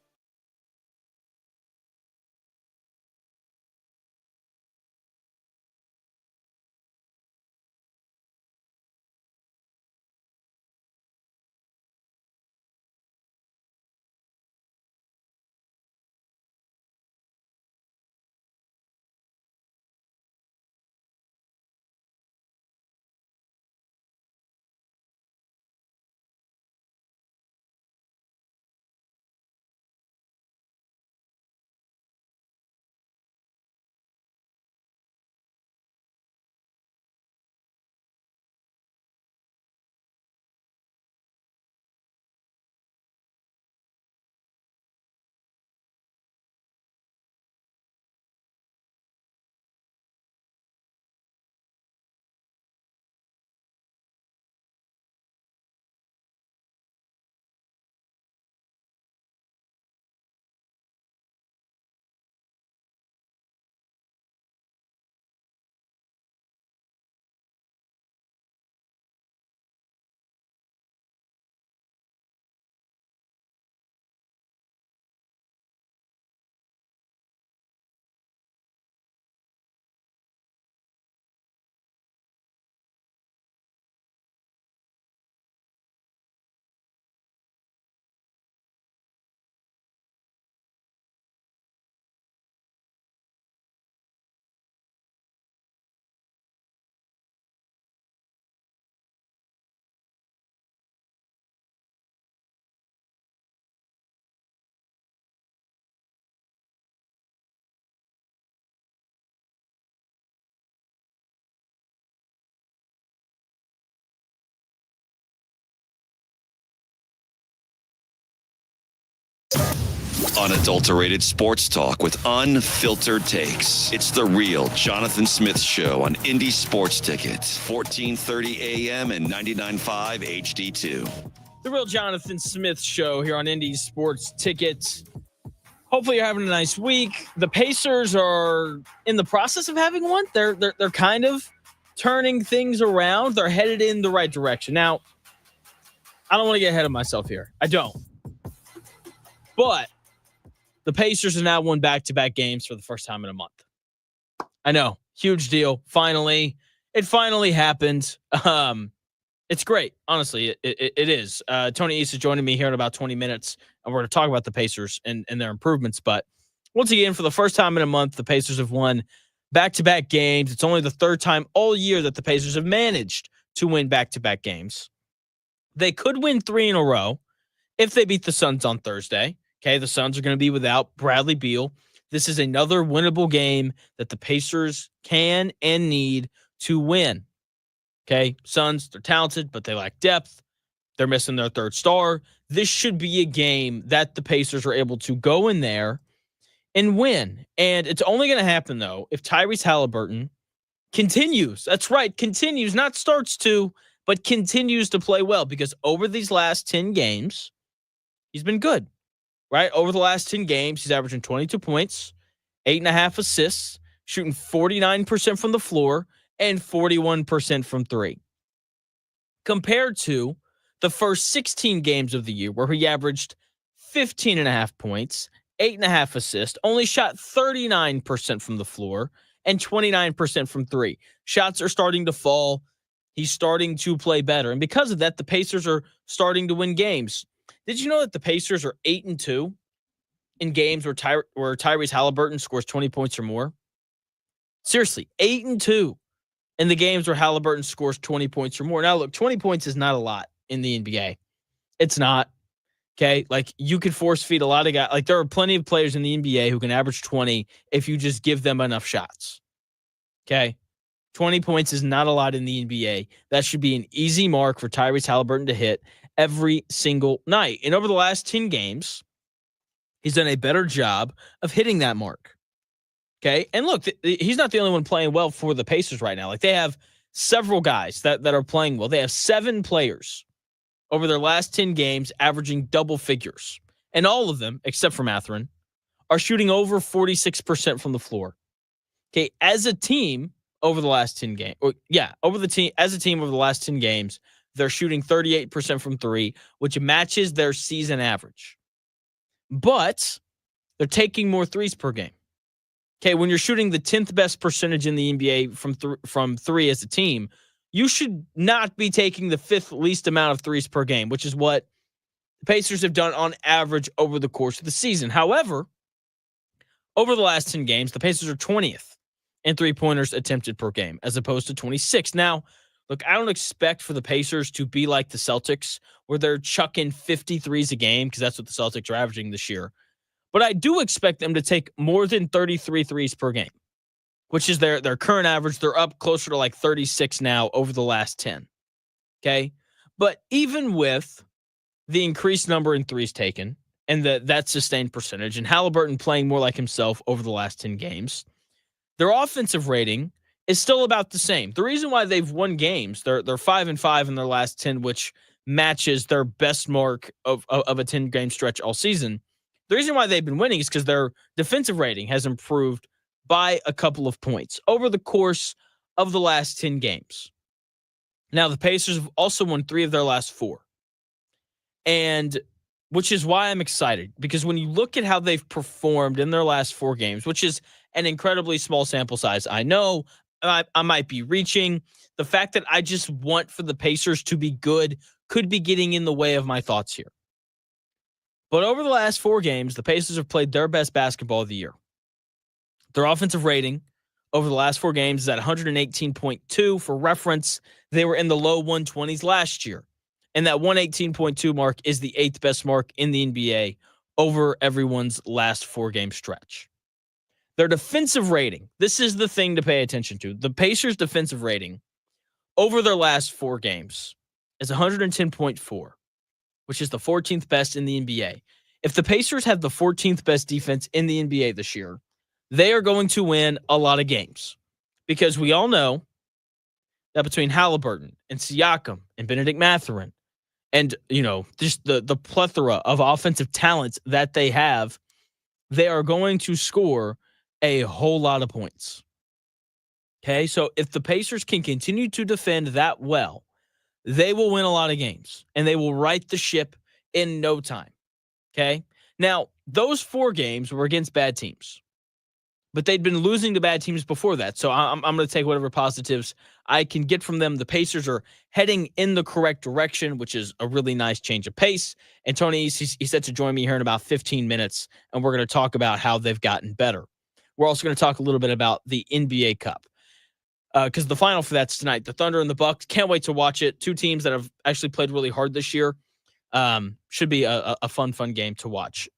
Unadulterated sports talk with unfiltered takes. It's the real Jonathan Smith Show on Indy Sports Ticket, 1430 AM and 99.5 HD2. The real Jonathan Smith Show here on Indy Sports Ticket. Hopefully you're having a nice week. The Pacers are in the process of having one. They're kind of turning things around. They're headed in the right direction. Now, I don't want to get ahead of myself here. I don't. But the Pacers have now won back-to-back games for the first time in a month. I know. Huge deal. Finally. It finally happened. It's great. Honestly, it is. Tony East is joining me here in about 20 minutes, and we're going to talk about the Pacers and their improvements. But once again, for the first time in a month, the Pacers have won back-to-back games. It's only the third time all year that the Pacers have managed to win back-to-back games. They could win 3 in a row if they beat the Suns on Thursday. Okay, the Suns are going to be without Bradley Beal. This is another winnable game that the Pacers can and need to win. Okay, Suns, they're talented, but they lack depth. They're missing their third star. This should be a game that the Pacers are able to go in there and win. And it's only going to happen, though, if Tyrese Halliburton continues. That's right, continues, not starts to, but continues to play well, because over these last 10 games, he's been good, right? Over the last 10 games, he's averaging 22 points, 8.5 assists, shooting 49% from the floor, and 41% from three. Compared to the first 16 games of the year, where he averaged 15.5 points, 8.5 assists, only shot 39% from the floor, and 29% from three. Shots are starting to fall. He's starting to play better. And because of that, the Pacers are starting to win games. Did you know that the Pacers are 8-2 in games where Tyrese Halliburton scores 20 points or more? Seriously, 8-2 in the games where Halliburton scores 20 points or more. Now, look, 20 points is not a lot in the NBA. It's not. Okay? Like, you could force feed a lot of guys. Like, there are plenty of players in the NBA who can average 20 if you just give them enough shots. Okay? 20 points is not a lot in the NBA. That should be an easy mark for Tyrese Halliburton to hit every single night. And over the last 10 games, he's done a better job of hitting that mark. Okay? And look, he's not the only one playing well for the Pacers right now. Like, they have several guys that are playing well. They have 7 players over their last 10 games averaging double figures. And all of them, except for Mathurin, are shooting over 46% from the floor. Okay? As a team, over the last 10 games. As a team over the last 10 games, they're shooting 38% from three, which matches their season average. But they're taking more threes per game. Okay, when you're shooting the 10th best percentage in the NBA from three as a team, you should not be taking the 5th least amount of threes per game, which is what the Pacers have done on average over the course of the season. However, over the last 10 games, the Pacers are 20th in three-pointers attempted per game, as opposed to 26. Now, look, I don't expect for the Pacers to be like the Celtics, where they're chucking 53s a game, because that's what the Celtics are averaging this year. But I do expect them to take more than 33 threes per game, which is their current average. They're up closer to like 36 now over the last 10. Okay? But even with the increased number in threes taken and that sustained percentage, and Halliburton playing more like himself over the last 10 games, their offensive rating is still about the same. The reason why they've won games, they're 5-5 in their last 10, which matches their best mark of a 10-game stretch all season. The reason why they've been winning is because their defensive rating has improved by a couple of points over the course of the last 10 games. Now, the Pacers have also won 3 of their last 4. And which is why I'm excited, because when you look at how they've performed in their last 4 games, which is an incredibly small sample size, I know I might be reaching. The fact that I just want for the Pacers to be good could be getting in the way of my thoughts here. But over the last 4 games, the Pacers have played their best basketball of the year. Their offensive rating over the last 4 games is at 118.2. For reference, they were in the low 120s last year. And that 118.2 mark is the 8th best mark in the NBA over everyone's last 4-game stretch. Their defensive rating, this is the thing to pay attention to. The Pacers' defensive rating over their last 4 games is 110.4, which is the 14th best in the NBA. If the Pacers have the 14th best defense in the NBA this year, they are going to win a lot of games because we all know that between Halliburton and Siakam and Benedict Mathurin and, just the plethora of offensive talents that they have, they are going to score a whole lot of points. Okay, so if the Pacers can continue to defend that well, they will win a lot of games, and they will right the ship in no time. Okay, now those 4 games were against bad teams, but they'd been losing to bad teams before that. So I'm going to take whatever positives I can get from them. The Pacers are heading in the correct direction, which is a really nice change of pace. And Tony, he's set to join me here in about 15 minutes, and we're going to talk about how they've gotten better. We're also going to talk a little bit about the NBA Cup because the final for that's tonight. The Thunder and the Bucks. Can't wait to watch it. 2 teams that have actually played really hard this year. Should be a fun game to watch.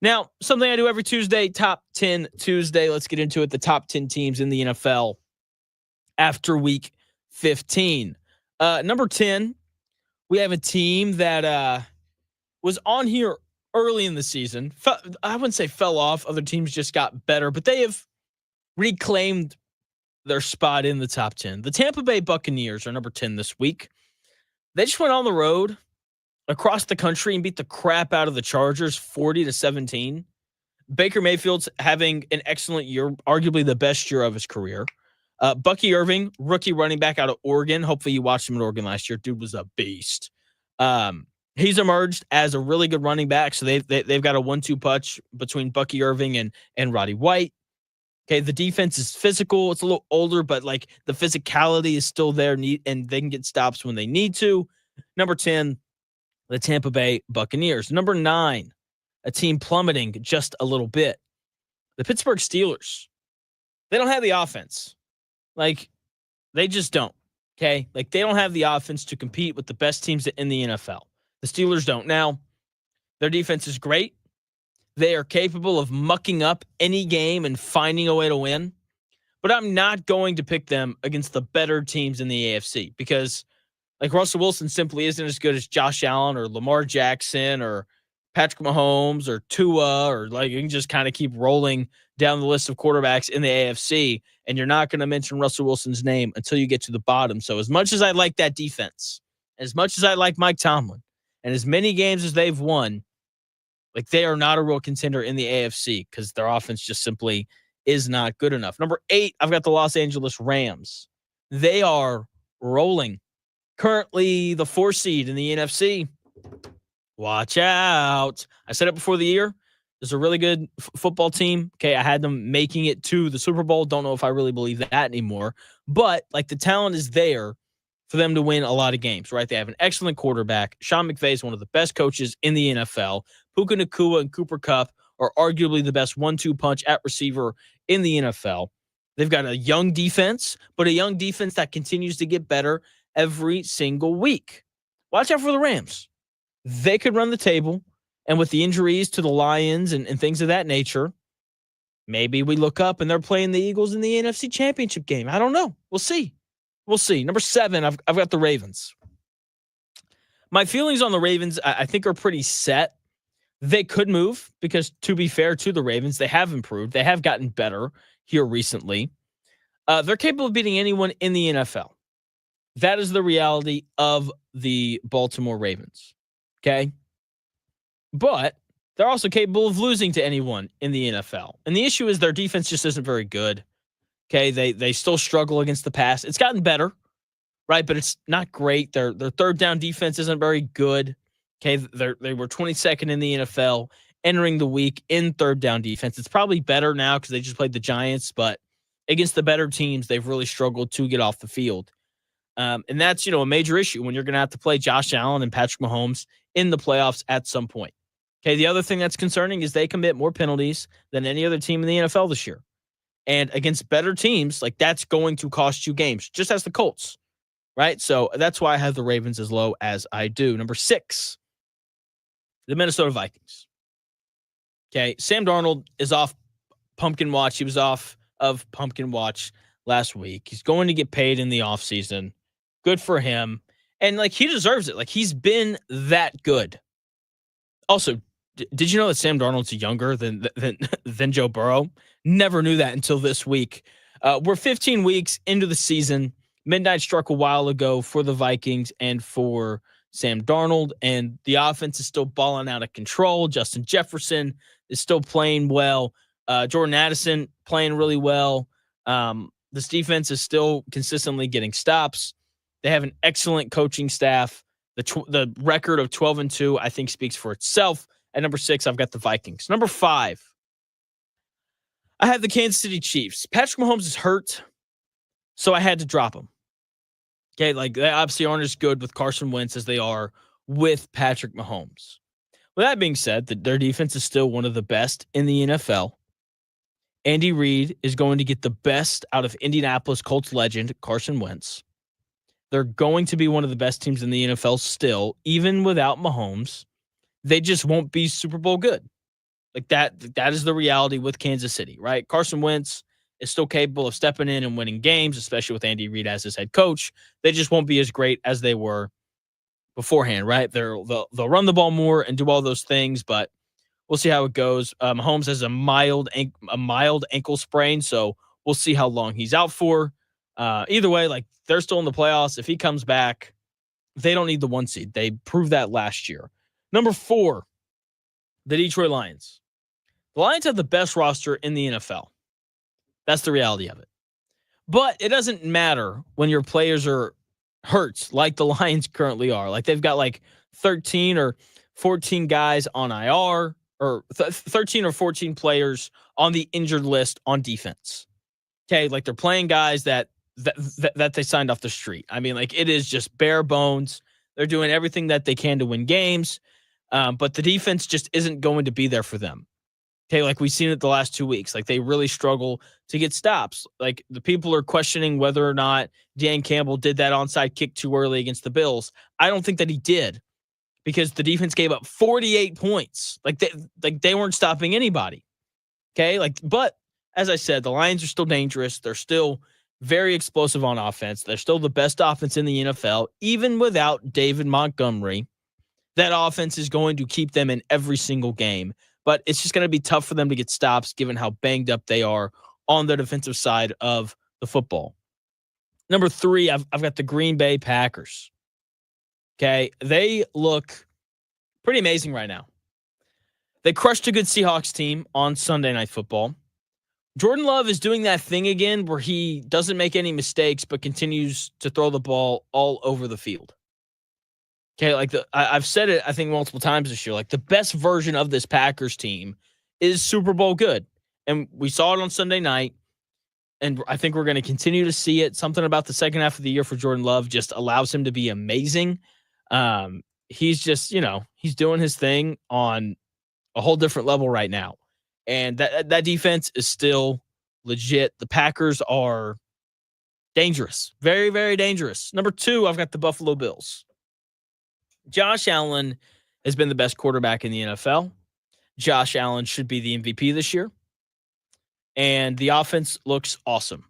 Now, something I do every Tuesday, Top 10 Tuesday. Let's get into it. The top 10 teams in the NFL after week 15. Number 10, we have a team that was on here early in the season. I wouldn't say fell off. Other teams just got better, but they have reclaimed their spot in the top 10. The Tampa Bay Buccaneers are number 10 this week. They just went on the road across the country and beat the crap out of the Chargers 40-17. Baker Mayfield's having an excellent year, arguably the best year of his career. Bucky Irving, rookie running back out of Oregon. Hopefully you watched him in Oregon last year. Dude was a beast. He's emerged as a really good running back. So they've got a 1-2 punch between Bucky Irving and Roddy White. Okay, the defense is physical. It's a little older, but like the physicality is still there, and they can get stops when they need to. Number 10, the Tampa Bay Buccaneers. Number 9, a team plummeting just a little bit. The Pittsburgh Steelers. They don't have the offense. Like, they just don't. Okay? Like, they don't have the offense to compete with the best teams in the NFL. The Steelers don't. Now, their defense is great. They are capable of mucking up any game and finding a way to win. But I'm not going to pick them against the better teams in the AFC because, like, Russell Wilson simply isn't as good as Josh Allen or Lamar Jackson or Patrick Mahomes or Tua, or like you can just kind of keep rolling down the list of quarterbacks in the AFC, and you're not going to mention Russell Wilson's name until you get to the bottom. So as much as I like that defense, as much as I like Mike Tomlin, and as many games as they've won, like they are not a real contender in the AFC because their offense just simply is not good enough. Number 8, I've got the Los Angeles Rams. They are rolling. Currently the 4 seed in the NFC. Watch out. I said it before the year. There's a really good football team. Okay, I had them making it to the Super Bowl. Don't know if I really believe that anymore. But, like, the talent is there for them to win a lot of games, right? They have an excellent quarterback. Sean McVay is one of the best coaches in the NFL. Puka Nacua and Cooper Kupp are arguably the best 1-2 punch at receiver in the NFL. They've got a young defense, but a young defense that continues to get better every single week. Watch out for the Rams. They could run the table, and with the injuries to the Lions and things of that nature, maybe we look up and they're playing the Eagles in the NFC Championship game. I don't know. We'll see. We'll see. Number 7, I've got the Ravens. My feelings on the Ravens, I think, are pretty set. They could move because, to be fair to the Ravens, they have improved. They have gotten better here recently. They're capable of beating anyone in the NFL. That is the reality of the Baltimore Ravens. Okay? But they're also capable of losing to anyone in the NFL. And the issue is their defense just isn't very good. Okay? They still struggle against the pass. It's gotten better, right? But it's not great. Their third down defense isn't very good. Okay? They were 22nd in the NFL entering the week in third down defense. It's probably better now because they just played the Giants, but against the better teams, they've really struggled to get off the field. And that's, a major issue when you're going to have to play Josh Allen and Patrick Mahomes in the playoffs at some point. Okay, the other thing that's concerning is they commit more penalties than any other team in the NFL this year. And against better teams, like that's going to cost you games, just as the Colts, right? So that's why I have the Ravens as low as I do. Number 6, the Minnesota Vikings. Okay, Sam Darnold is off Pumpkin Watch. He was off of Pumpkin Watch last week. He's going to get paid in the offseason. Good for him. And, like, he deserves it. Like, he's been that good. Also, Did you know that Sam Darnold's younger than Joe Burrow? Never knew that until this week. We're 15 weeks into the season. Midnight struck a while ago for the Vikings and for Sam Darnold, and the offense is still balling out of control. Justin Jefferson is still playing well. Jordan Addison playing really well. This defense is still consistently getting stops. They have an excellent coaching staff. The record of 12-2, I think, speaks for itself. At number 6, I've got the Vikings. Number 5, I have the Kansas City Chiefs. Patrick Mahomes is hurt, so I had to drop him. Okay, like they obviously aren't as good with Carson Wentz as they are with Patrick Mahomes. With that being said, their defense is still one of the best in the NFL. Andy Reid is going to get the best out of Indianapolis Colts legend Carson Wentz. They're going to be one of the best teams in the NFL still, even without Mahomes. They just won't be Super Bowl good. Like that is the reality with Kansas City, right? Carson Wentz is still capable of stepping in and winning games, especially with Andy Reid as his head coach. They just won't be as great as they were beforehand, right? They'll run the ball more and do all those things, but we'll see how it goes. Mahomes has a mild ankle sprain, so we'll see how long he's out for. Either way, like they're still in the playoffs. If he comes back, they don't need the 1 seed. They proved that last year. Number 4, the Detroit Lions. The Lions have the best roster in the NFL. That's the reality of it. But it doesn't matter when your players are hurt like the Lions currently are. Like they've got like 13 or 14 guys on IR or 13 or 14 players on the injured list on defense. Okay, like they're playing guys that they signed off the street. I mean, like it is just bare bones. They're doing everything that they can to win games, but the defense just isn't going to be there for them. Okay, like we've seen it the last 2 weeks. Like they really struggle to get stops. Like the people are questioning whether or not Dan Campbell did that onside kick too early against the Bills. I don't think that he did because the defense gave up 48 points. Like they weren't stopping anybody. Okay, but as I said, the Lions are still dangerous. They're still very explosive on offense. They're still the best offense in the NFL, even without David Montgomery. That offense is going to keep them in every single game. But it's just going to be tough for them to get stops given how banged up they are on the defensive side of the football. Number 3, I've got the Green Bay Packers. Okay, they look pretty amazing right now. They crushed a good Seahawks team on Sunday Night Football. Jordan Love is doing that thing again where he doesn't make any mistakes but continues to throw the ball all over the field. Okay, like I've said it, I think, multiple times this year. Like the best version of this Packers team is Super Bowl good. And we saw it on Sunday night. And I think we're going to continue to see it. Something about the second half of the year for Jordan Love just allows him to be amazing. He's just, he's doing his thing on a whole different level right now. And that defense is still legit. The Packers are dangerous. Very, very dangerous. Number 2, I've got the Buffalo Bills. Josh Allen has been the best quarterback in the NFL. Josh Allen should be the MVP this year. And the offense looks awesome.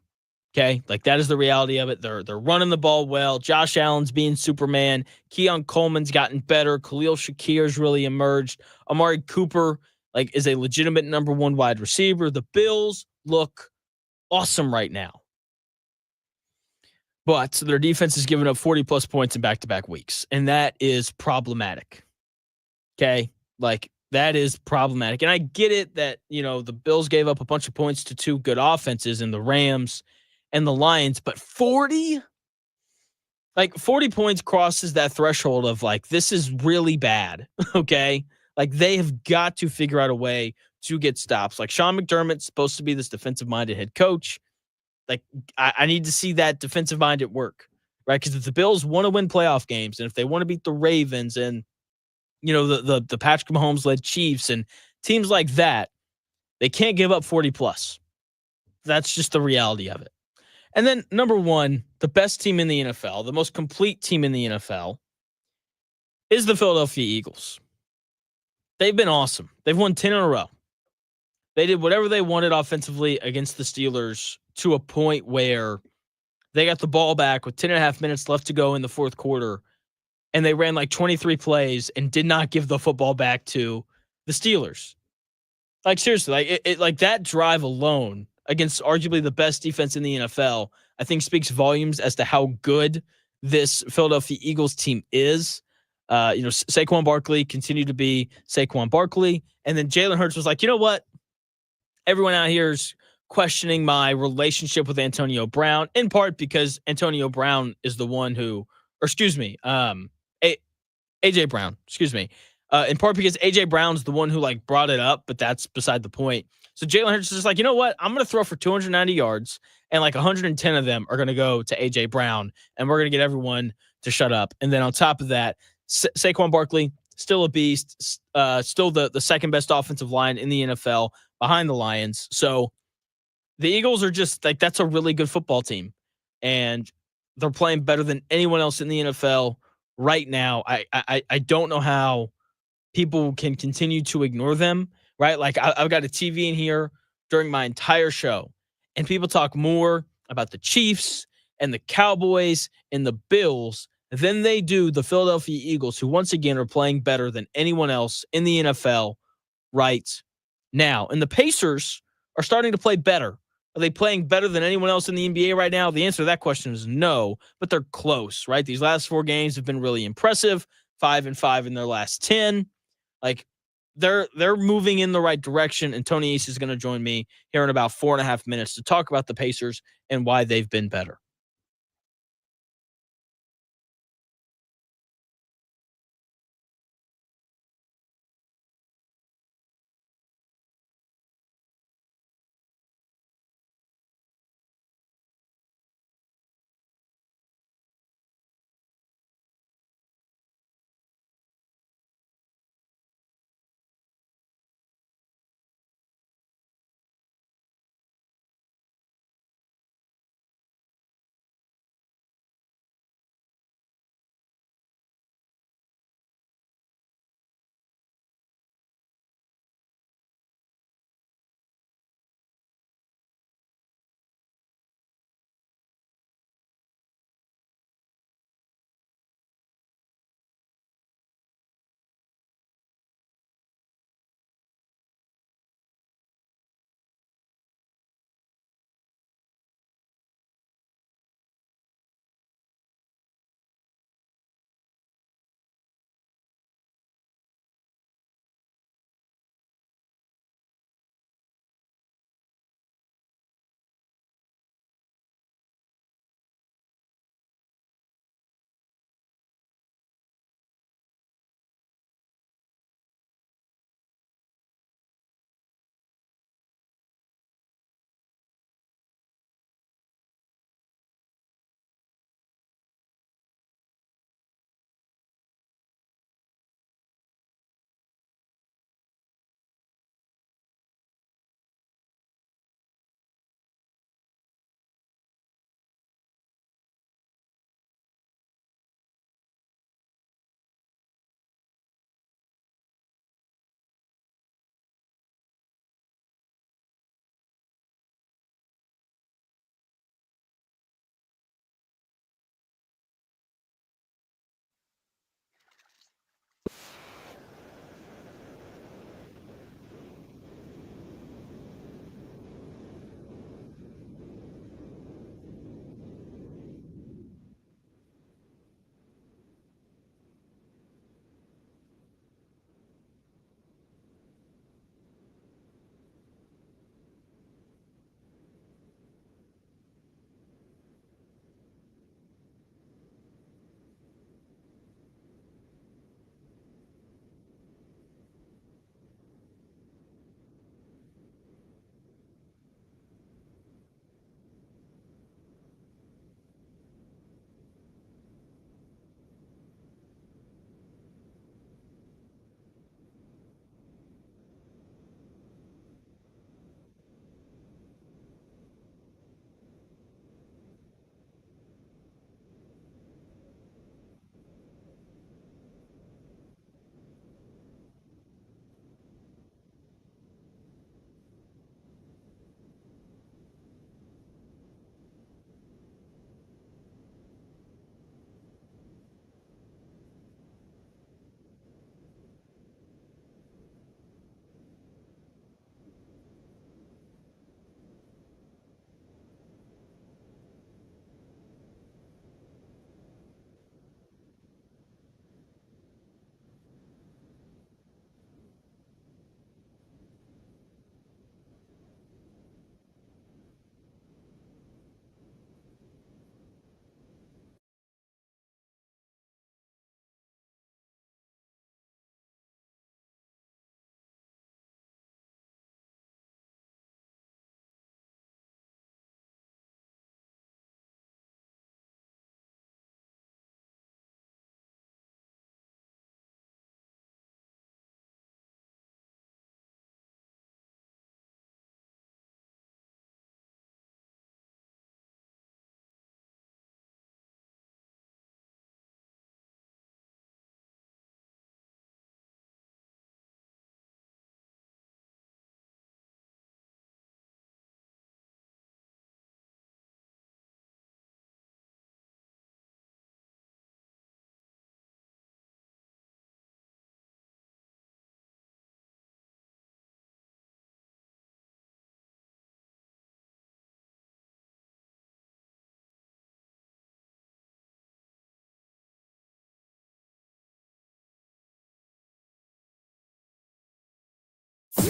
Okay? Like that is the reality of it. They're running the ball well. Josh Allen's being Superman. Keon Coleman's gotten better. Khalil Shakir's really emerged. Amari Cooper is a legitimate number 1 wide receiver. The Bills look awesome right now. But their defense has given up 40-plus points in back-to-back weeks, and that is problematic. Okay? Like, that is problematic. And I get it that, the Bills gave up a bunch of points to 2 good offenses in the Rams and the Lions, but 40 points crosses that threshold of, this is really bad, okay? Like, they have got to figure out a way to get stops. Like, Sean McDermott's supposed to be this defensive-minded head coach. Like, I need to see that defensive mind at work, right? Because if the Bills want to win playoff games and if they want to beat the Ravens and, the Patrick Mahomes-led Chiefs and teams like that, they can't give up 40-plus. That's just the reality of it. And then, number 1, the best team in the NFL, the most complete team in the NFL, is the Philadelphia Eagles. They've been awesome. They've won 10 in a row. They did whatever they wanted offensively against the Steelers to a point where they got the ball back with 10 and a half minutes left to go in the fourth quarter, and they ran 23 plays and did not give the football back to the Steelers. Like, seriously, like that drive alone against arguably the best defense in the NFL, I think speaks volumes as to how good this Philadelphia Eagles team is. Saquon Barkley continued to be Saquon Barkley. And then Jalen Hurts was like, you know what? Everyone out here is questioning my relationship with Antonio Brown, in part because Antonio Brown is the one who, or excuse me, AJ Brown, excuse me. In part because AJ Brown's the one who like brought it up, but that's beside the point. So Jalen Hurts is just like, you know what? I'm going to throw for 290 yards, and like 110 of them are going to go to AJ Brown, and we're going to get everyone to shut up. And then on top of that, Saquon Barkley, still a beast, still the second best offensive line in the NFL behind the Lions. So the Eagles are just like, that's a really good football team, and they're playing better than anyone else in the NFL right now. I don't know how people can continue to ignore them, right? Like I've got a TV in here during my entire show, and people talk more about the Chiefs and the Cowboys and the Bills than they do the Philadelphia Eagles, who once again are playing better than anyone else in the NFL right now. And the Pacers are starting to play better. Are they playing better than anyone else in the NBA right now? The answer to that question is no, but they're close, right? These last 4 games have been really impressive. 5-5 in their last 10. Like they're moving in the right direction. And Tony East is going to join me here in about 4.5 minutes to talk about the Pacers and why they've been better.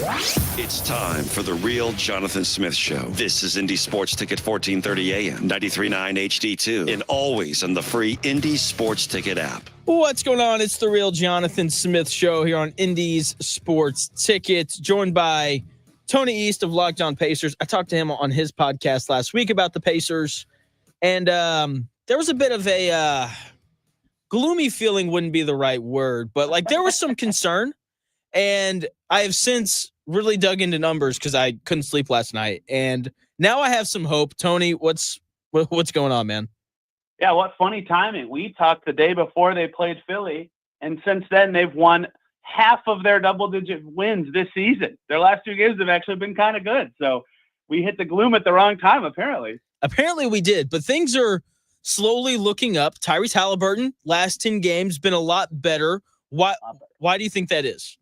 It's time for the real Jonathan Smith Show. This is Indy Sports Ticket 1430 AM, 93.9 HD2, and always on the free Indy Sports Ticket app. What's going on? It's the real Jonathan Smith Show here on Indy's Sports Ticket, joined by Tony East of Locked On Pacers. I talked to him on his podcast last week about the Pacers, and there was a bit of a gloomy feeling, wouldn't be the right word, but like there was some concern. And I have since really dug into numbers because I couldn't sleep last night. And now I have some hope. Tony, what's going on, man? Yeah, what funny timing. We talked the day before they played Philly, and since then they've won half of their double-digit wins this season. Their last 2 games have actually been kind of good. So we hit the gloom at the wrong time, apparently. Apparently we did, but things are slowly looking up. Tyrese Halliburton, last 10 games, been a lot better. Why do you think that is?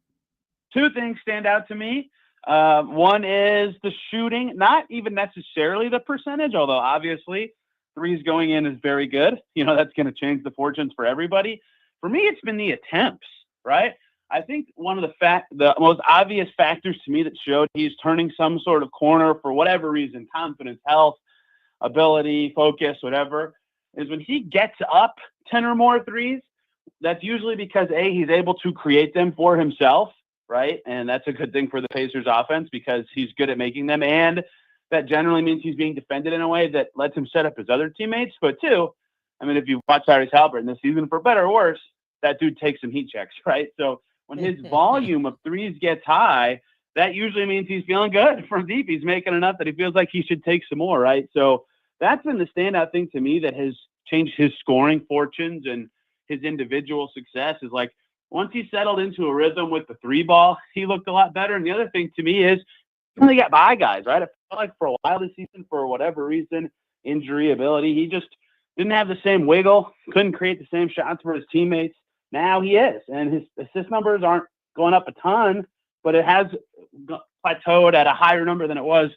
2 things stand out to me. One is the shooting, not even necessarily the percentage, although obviously threes going in is very good. You know, that's going to change the fortunes for everybody. For me, it's been the attempts, right? I think one of the most obvious factors to me that showed he's turning some sort of corner for whatever reason, confidence, health, ability, focus, whatever, is when he gets up 10 or more threes, that's usually because A, he's able to create them for himself, right? And that's a good thing for the Pacers offense because he's good at making them. And that generally means he's being defended in a way that lets him set up his other teammates. But 2, I mean, if you watch Tyrese Halliburton this season, for better or worse, that dude takes some heat checks, right? So when his volume of threes gets high, that usually means he's feeling good from deep. He's making enough that he feels like he should take some more, right? So that's been the standout thing to me that has changed his scoring fortunes and his individual success is like, once he settled into a rhythm with the 3 ball, he looked a lot better. And the other thing to me is he really got by guys, right? I felt like for a while this season, for whatever reason, injury, ability, he just didn't have the same wiggle, couldn't create the same shots for his teammates. Now he is. And his assist numbers aren't going up a ton, but it has plateaued at a higher number than it was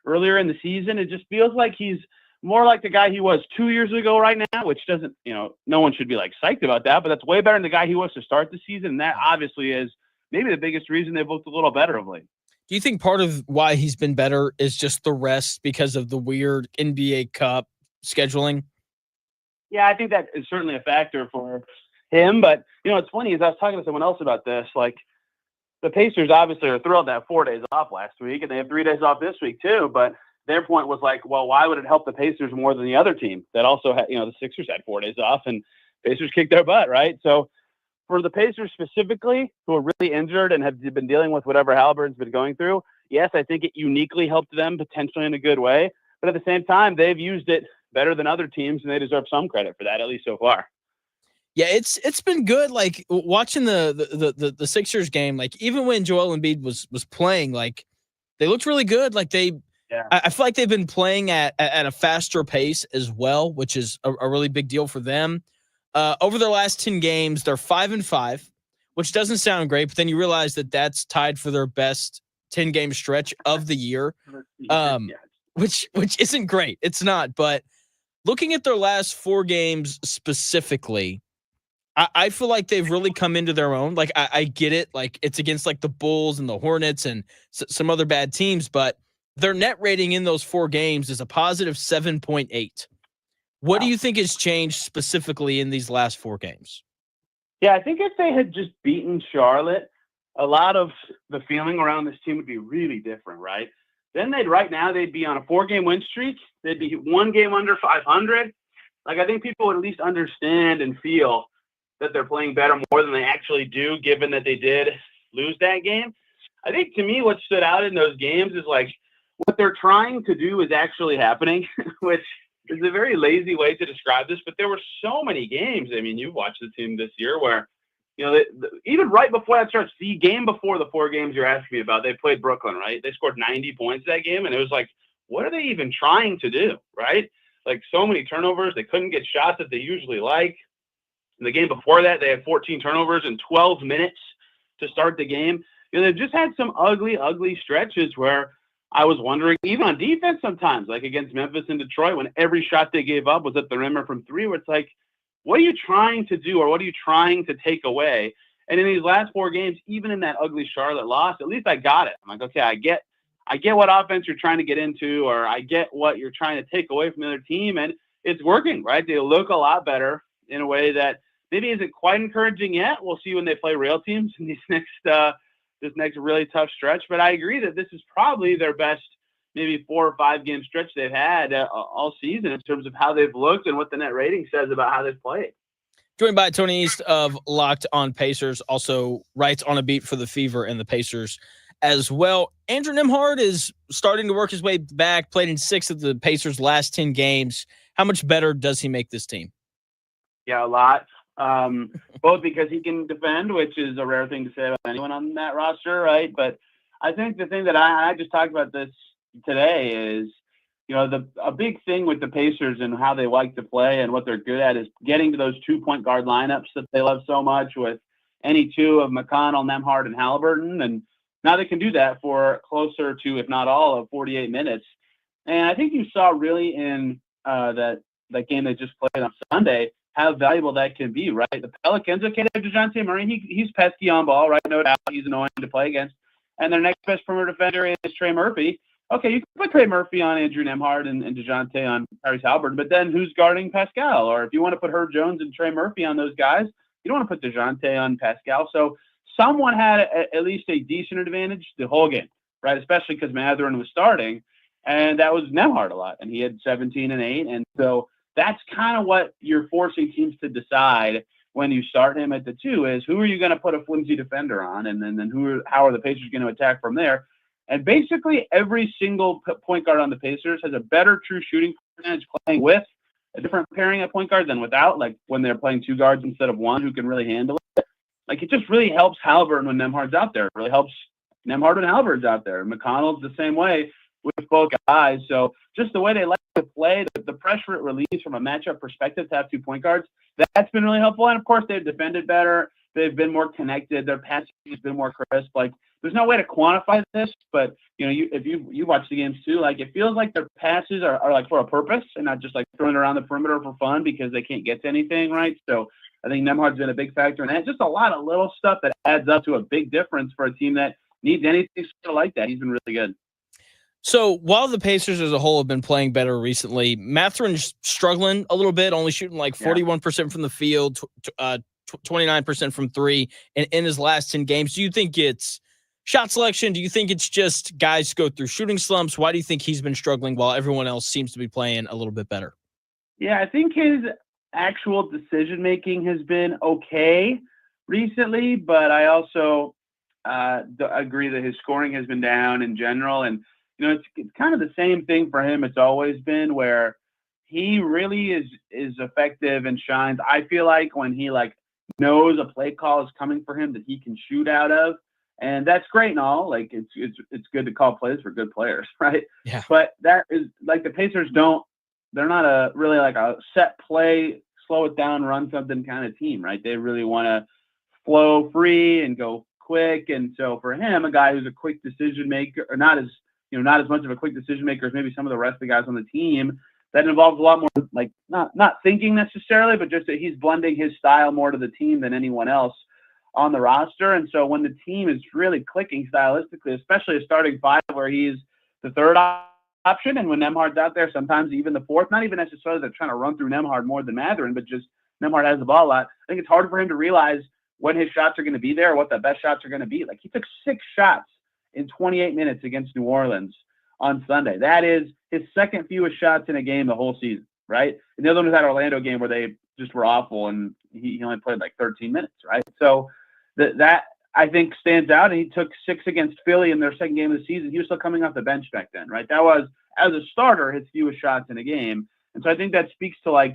earlier in the season. It just feels like he's more like the guy he was 2 years ago right now, which doesn't, no one should be like psyched about that, but that's way better than the guy he was to start the season. And that obviously is maybe the biggest reason they've looked a little better of late. Do you think part of why he's been better is just the rest because of the weird NBA Cup scheduling? Yeah, I think that is certainly a factor for him. But, it's funny is I was talking to someone else about this, like the Pacers obviously are thrilled to have 4 days off last week and they have 3 days off this week too. But their point was like, well, why would it help the Pacers more than the other team that also had, the Sixers had 4 days off and Pacers kicked their butt, right? So for the Pacers specifically, who are really injured and have been dealing with whatever Halliburton's been going through, yes, I think it uniquely helped them potentially in a good way. But at the same time, they've used it better than other teams and they deserve some credit for that, at least so far. Yeah, it's been good. Like watching the Sixers game, like even when Joel Embiid was playing, like they looked really good. Like I feel like they've been playing at a faster pace as well, which is a really big deal for them. Over their last 10 games, they're 5-5, which doesn't sound great, but then you realize that that's tied for their best 10-game stretch of the year, which isn't great. It's not. But looking at their last 4 games specifically, I feel like they've really come into their own. Like I get it. Like it's against like the Bulls and the Hornets and some other bad teams, but their net rating in those 4 games is a positive 7.8. What do you think has changed specifically in these last 4 games? Yeah, I think if they had just beaten Charlotte, a lot of the feeling around this team would be really different, right? Then right now they'd be on a 4-game win streak. They'd be 1 game under 500. Like I think people would at least understand and feel that they're playing better more than they actually do, given that they did lose that game. I think to me what stood out in those games is like what they're trying to do is actually happening, which is a very lazy way to describe this, but there were so many games. I mean, you've watched the team this year where, even right before that starts, the game before the 4 games you're asking me about, they played Brooklyn, right? They scored 90 points that game, and it was like, what are they even trying to do, right? Like so many turnovers. They couldn't get shots that they usually like. In the game before that, they had 14 turnovers in 12 minutes to start the game. They've just had some ugly, ugly stretches where I was wondering, even on defense sometimes, like against Memphis and Detroit, when every shot they gave up was at the rim or from 3, where it's like, what are you trying to do or what are you trying to take away? And in these last 4 games, even in that ugly Charlotte loss, at least I got it. I'm like, okay, I get what offense you're trying to get into, or I get what you're trying to take away from the other team, and it's working, right? They look a lot better in a way that maybe isn't quite encouraging yet. We'll see when they play real teams in this next really tough stretch. But I agree that this is probably their best maybe 4 or 5 game stretch they've had all season in terms of how they've looked and what the net rating says about how they've played. Joined by Tony East of Locked on Pacers, also writes on a beat for the Fever and the Pacers as well. Andrew Nembhard is starting to work his way back, played in 6 of the Pacers' last 10 games. How much better does he make this team? Yeah, a lot. Both because he can defend, which is a rare thing to say about anyone on that roster, right? But I think the thing that I just talked about this today is, a big thing with the Pacers and how they like to play and what they're good at is getting to those 2-point guard lineups that they love so much with any 2 of McConnell, Nembhard, and Halliburton. And now they can do that for closer to, if not all, of 48 minutes. And I think you saw really in that game they just played on Sunday how valuable that can be, right? The Pelicans, okay, they have DeJounte Murray. He's pesky on ball, right? No doubt. He's annoying to play against. And their next best perimeter defender is Trey Murphy. Okay, you can put Trey Murphy on Andrew Nembhard and DeJounte on Tyrese Halliburton, but then who's guarding Pascal? Or if you want to put Herb Jones and Trey Murphy on those guys, you don't want to put DeJounte on Pascal. So someone had at least a decent advantage the whole game, right? Especially because Mathurin was starting, and that was Nembhard a lot, and he had 17 and 8. And so that's kind of what you're forcing teams to decide when you start him at the 2 is who are you going to put a flimsy defender on, and then how are the Pacers going to attack from there? And basically every single point guard on the Pacers has a better true shooting percentage playing with a different pairing at point guard than without, like when they're playing 2 guards instead of 1 who can really handle it. Like it just really helps Halliburton when Nembhard's out there. It really helps Nembhard when Halliburton's out there. McConnell's the same way with both guys. So just the way they like to play, the pressure it relieves from a matchup perspective to have 2 point guards, that's been really helpful. And of course they've defended better. They've been more connected. Their passing has been more crisp. Like there's no way to quantify this, but if you watch the games too, like it feels like their passes are like for a purpose and not just like throwing around the perimeter for fun because they can't get to anything, right? So I think Nembhard's been a big factor in that. Just a lot of little stuff that adds up to a big difference for a team that needs anything sort of like that. He's been really good. So while the Pacers as a whole have been playing better recently, Mathurin's struggling a little bit, only shooting like 41% from the field, 29% from 3 in his last 10 games. Do you think it's shot selection? Do you think it's just guys go through shooting slumps? Why do you think he's been struggling while everyone else seems to be playing a little bit better? Yeah, I think his actual decision-making has been okay recently, but I also agree that his scoring has been down in general. And, it's kind of the same thing for him. It's always been where he really is effective and shines. I feel like when he knows a play call is coming for him that he can shoot out of, and that's great and all. Like it's good to call plays for good players, right? Yeah. But that is like the Pacers they're not a really like a set play, slow it down, run something kind of team, right? They really want to flow free and go quick. And so for him, a guy who's a quick decision maker, or not as much of a quick decision maker as maybe some of the rest of the guys on the team, that involves a lot more like not thinking necessarily, but just that he's blending his style more to the team than anyone else on the roster. And so when the team is really clicking stylistically, especially a starting 5 where he's the 3rd option, and when Nembhard's out there, sometimes even the 4th, not even necessarily they're trying to run through Nembhard more than Mathurin, but just Nembhard has the ball a lot. I think it's hard for him to realize when his shots are going to be there, what the best shots are going to be. Like he took 6 shots in 28 minutes against New Orleans on Sunday. That is his 2nd fewest shots in a game the whole season, right? And the other one was that Orlando game where they just were awful and he only played like 13 minutes, right? So that I think stands out. And he took 6 against Philly in their 2nd game of the season. He was still coming off the bench back then, right? That was, as a starter, his fewest shots in a game. And so I think that speaks to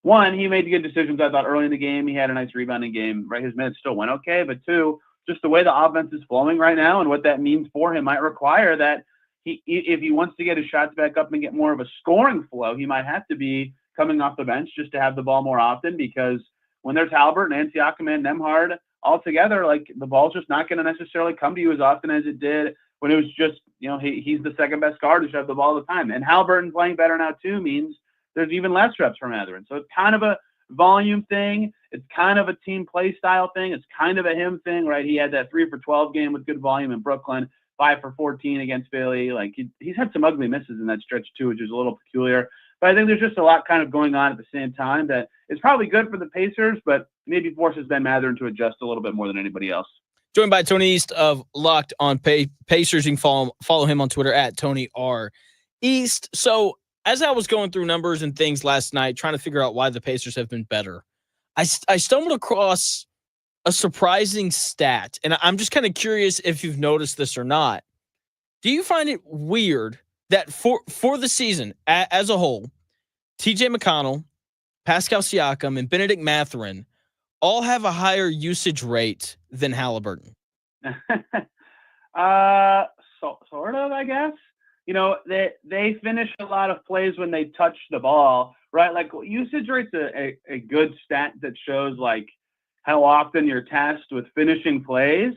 one, he made good decisions, I thought, early in the game. He had a nice rebounding game, right? His minutes still went okay. But 2, just the way the offense is flowing right now and what that means for him might require that if he wants to get his shots back up and get more of a scoring flow, he might have to be coming off the bench just to have the ball more often, because when there's Halliburton and Siakam and Nembhard all together, the ball's just not going to necessarily come to you as often as it did when it was just, he's the 2nd best guard who should have the ball all the time. And Halliburton playing better now too means there's even less reps for Mathurin. So it's kind of a volume thing. It's kind of a team play style thing. It's kind of a him thing, right? He had that 3 for 12 game with good volume in Brooklyn, 5 for 14 against Philly. Like he's had some ugly misses in that stretch too, which is a little peculiar. But I think there's just a lot kind of going on at the same time that is probably good for the Pacers, but maybe forces Ben Mathurin to adjust a little bit more than anybody else. Joined by Tony East of Locked on Pacers. You can follow him on Twitter at Tony R. East. So as I was going through numbers and things last night, trying to figure out why the Pacers have been better, I stumbled across a surprising stat, and I'm just kind of curious if you've noticed this or not. Do you find it weird that for the season as a whole, TJ McConnell, Pascal Siakam, and Benedict Mathurin all have a higher usage rate than Halliburton? Sort of, I guess. You know, they finish a lot of plays when they touch the ball, right? Like usage rate's a good stat that shows like how often you're tasked with finishing plays.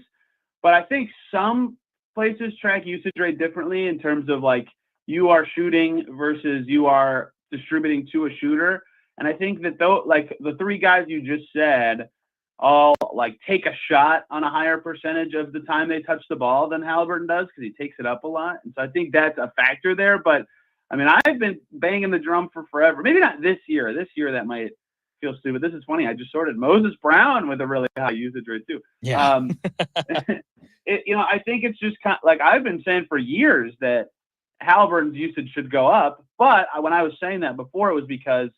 But I think some places track usage rate differently in terms of like you are shooting versus you are distributing to a shooter. And I think that though, like the three guys you just said all like take a shot on a higher percentage of the time they touch the ball than Halliburton does because he takes it up a lot. And so I think that's a factor there. But I mean, I've been banging the drum for forever. Maybe not this year. This year that might feel stupid. This is funny. I just sorted Moses Brown with a really high usage rate too. Yeah. I think it's just kind of like I've been saying for years that Halliburton's usage should go up. But when I was saying that before, it was because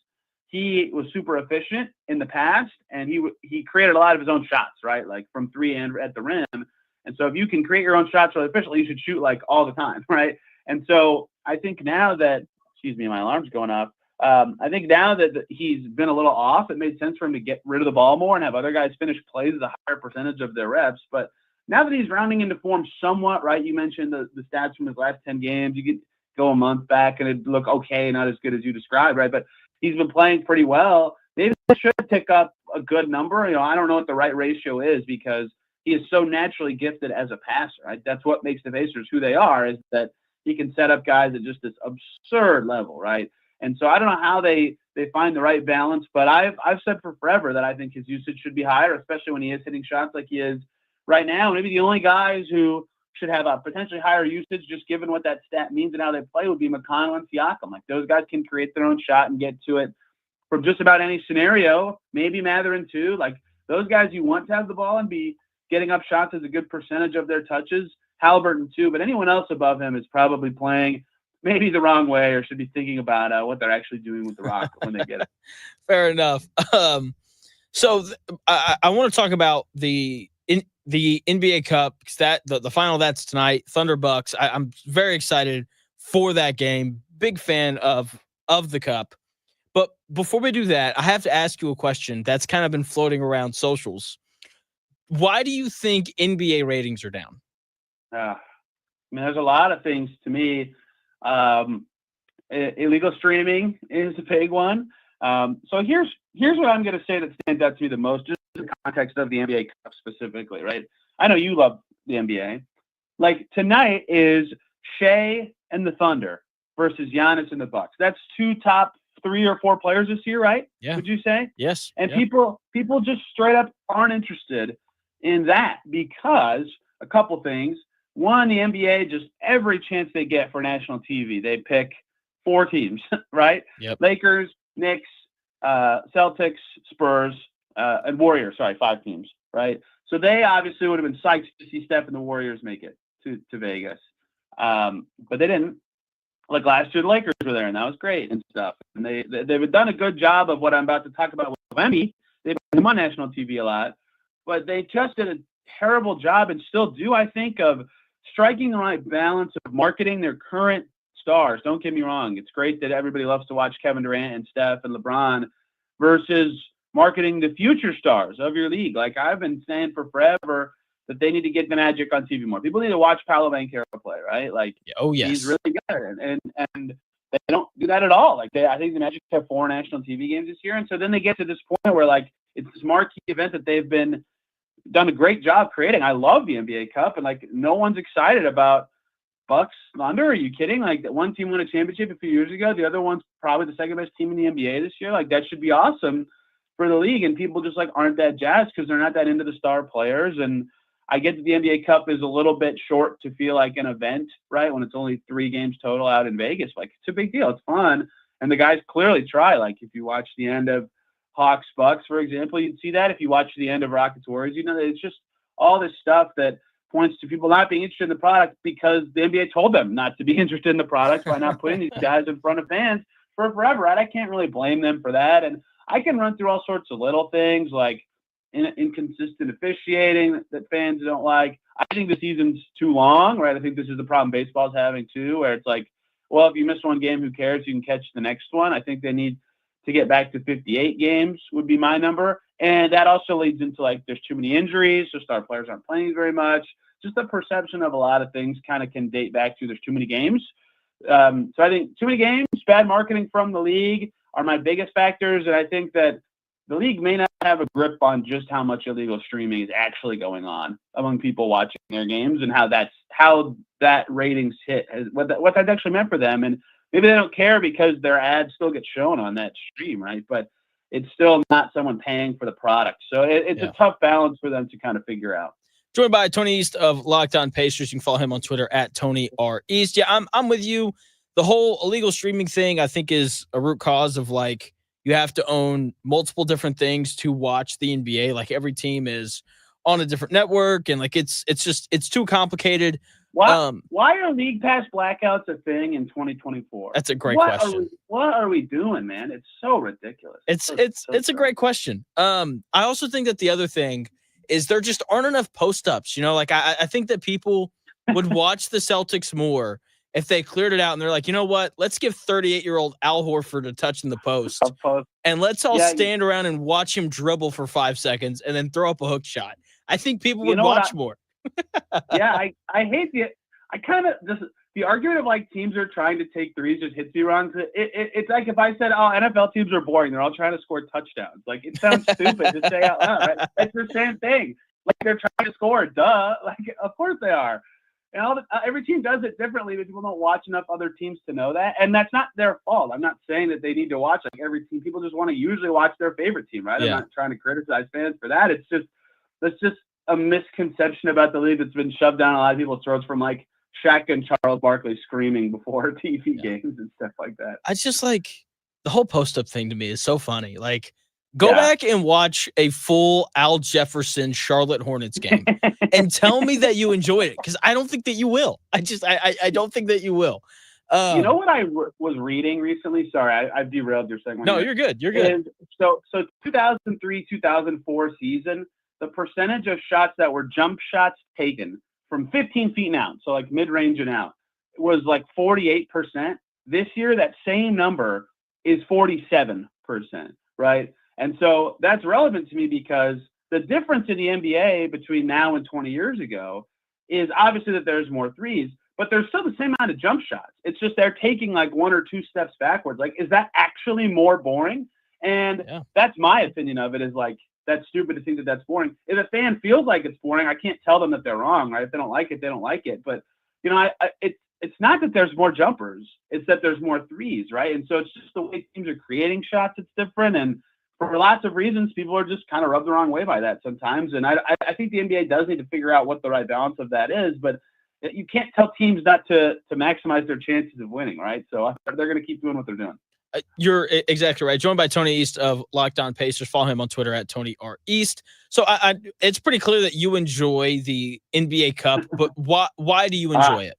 he was super efficient in the past, and he created a lot of his own shots, right? Like from three and at the rim. And so if you can create your own shots really efficiently, you should shoot like all the time, right? And so I think now that, my alarm's going off. I think now that he's been a little off, it made sense for him to get rid of the ball more and have other guys finish plays at a higher percentage of their reps. But now that he's rounding into form somewhat, right? You mentioned the stats from his last 10 games. You could go a month back and it'd look okay, not as good as you described, right? But he's been playing pretty well. Maybe it should pick up a good number. I don't know what the right ratio is because he is so naturally gifted as a passer, right? That's what makes the Pacers who they are, is that he can set up guys at just this absurd level, right? And so I don't know how they find the right balance, but I've said for forever that I think his usage should be higher, especially when he is hitting shots like he is right now. Maybe the only guys who should have a potentially higher usage, just given what that stat means and how they play, would be McConnell and Siakam. Like those guys can create their own shot and get to it from just about any scenario. Maybe Mathurin too. Like those guys you want to have the ball and be getting up shots as a good percentage of their touches. Halliburton too, but anyone else above him is probably playing maybe the wrong way or should be thinking about what they're actually doing with the rock when they get it. Fair enough. So I want to talk about the NBA Cup, because the final that's tonight, Thunder Bucks. I'm very excited for that game. Big fan of the Cup. But before we do that, I have to ask you a question that's kind of been floating around socials. Why do you think NBA ratings are down? There's a lot of things to me. Illegal streaming is a big one. So here's what I'm going to say that stands out to me the most, just in the context of the NBA Cup specifically, right? I know you love the NBA. Like tonight is Shea and the Thunder versus Giannis and the Bucks. That's two top 3 or 4 players this year, right? Yeah. Would you say? Yes. And yeah. people just straight up aren't interested in that because a couple things. One, the NBA, just every chance they get for national TV, they pick 4 teams, right? Yep. Lakers, Knicks, Celtics, Spurs, and Warriors. Sorry, 5 teams, right? So they obviously would have been psyched to see Steph and the Warriors make it to Vegas. But they didn't. Like last year, the Lakers were there, and that was great and stuff. And they've done a good job of what I'm about to talk about with Wemby. They've been on national TV a lot, but they just did a terrible job and still do, I think, of striking the right balance of marketing their current stars. Don't get me wrong. It's great that everybody loves to watch Kevin Durant and Steph and LeBron versus marketing the future stars of your league. Like I've been saying for forever that they need to get the Magic on TV more. People need to watch Paolo Banchero play, right? Like, oh yes, he's really good. And they don't do that at all. Like I think the Magic have 4 national TV games this year. And so then they get to this point where like, it's this marquee event that they've done a great job creating. I love the NBA Cup, and like no one's excited about Bucks Thunder. Are you kidding? Like one team won a championship a few years ago. The other one's probably the second best team in the NBA this year. Like that should be awesome. for the league, and people just like aren't that jazzed because they're not that into the star players. And I get that the NBA Cup is a little bit short to feel like an event, right? When it's only 3 games total out in Vegas, like it's a big deal. It's fun. And the guys clearly try. Like if you watch the end of Hawks Bucks, for example, you'd see that. If you watch the end of Rockets Warriors, you know, it's just all this stuff that points to people not being interested in the product because the NBA told them not to be interested in the product by not putting these guys in front of fans for forever, right? I can't really blame them for that. And I can run through all sorts of little things like inconsistent officiating that fans don't like. I think the season's too long, right? I think this is the problem baseball's having too, where it's like, well, if you miss one game, who cares? You can catch the next one. I think they need to get back to 58 games would be my number. And that also leads into like there's too many injuries, so star players aren't playing very much. Just the perception of a lot of things kind of can date back to there's too many games. So I think too many games, bad marketing from the league are my biggest factors. And I think that the league may not have a grip on just how much illegal streaming is actually going on among people watching their games and how that ratings hit, what that's actually meant for them. And maybe they don't care because their ads still get shown on that stream, right? But it's still not someone paying for the product. So it's a tough balance for them to kind of figure out. Joined by Tony East of Locked On Pacers. You can follow him on Twitter at Tony R. East. Yeah, I'm with you. The whole illegal streaming thing, I think, is a root cause of like you have to own multiple different things to watch the NBA. Like every team is on a different network, and like it's too complicated. Why are League Pass blackouts a thing in 2024? That's a great question. What are we doing, man? It's so ridiculous. It's a great question. I also think that the other thing is there just aren't enough post-ups. You know, like I think that people would watch the Celtics more if they cleared it out and they're like, you know what? Let's give 38-year-old Al Horford a touch in the post. And let's all stand around and watch him dribble for 5 seconds and then throw up a hook shot. I think people would watch more. I hate the argument of like teams are trying to take threes just hits me wrong. It's like if I said, oh, NFL teams are boring. They're all trying to score touchdowns. Like it sounds stupid to say out loud, right? It's the same thing. Like they're trying to score. Duh. Like, of course they are. And every team does it differently, but people don't watch enough other teams to know that. And that's not their fault. I'm not saying that they need to watch like every team. People just want to usually watch their favorite team, right? Yeah. I'm not trying to criticize fans for that. That's just a misconception about the league that's been shoved down a lot of people's throats from like Shaq and Charles Barkley screaming before TV games and stuff like that. I just like the whole post-up thing to me is so funny. Like, go back and watch a full Al Jefferson Charlotte Hornets game and tell me that you enjoyed it, because I don't think that you will. I don't think that you will. You know what I was reading recently? Sorry, I've derailed your segment. No, you're good. You're good. And so 2003-2004 season, the percentage of shots that were jump shots taken from 15 feet and out, so like mid-range and out, was like 48%. This year, that same number is 47%, right? And so that's relevant to me because the difference in the NBA between now and 20 years ago is obviously that there's more threes, but there's still the same amount of jump shots. It's just they're taking like 1 or 2 steps backwards. Like, is that actually more boring? And that's my opinion of it, is like, that's stupid to think that that's boring. If a fan feels like it's boring, I can't tell them that they're wrong, right? If they don't like it, they don't like it. But, you know, it's not that there's more jumpers. It's that there's more threes, right? And so it's just the way teams are creating shots. It's different. And for lots of reasons, people are just kind of rubbed the wrong way by that sometimes. And I think the NBA does need to figure out what the right balance of that is. But you can't tell teams not to maximize their chances of winning, right? So they're going to keep doing what they're doing. You're exactly right. Joined by Tony East of Locked On Pacers. Follow him on Twitter at Tony R. East. So it's pretty clear that you enjoy the NBA Cup, but why do you enjoy it?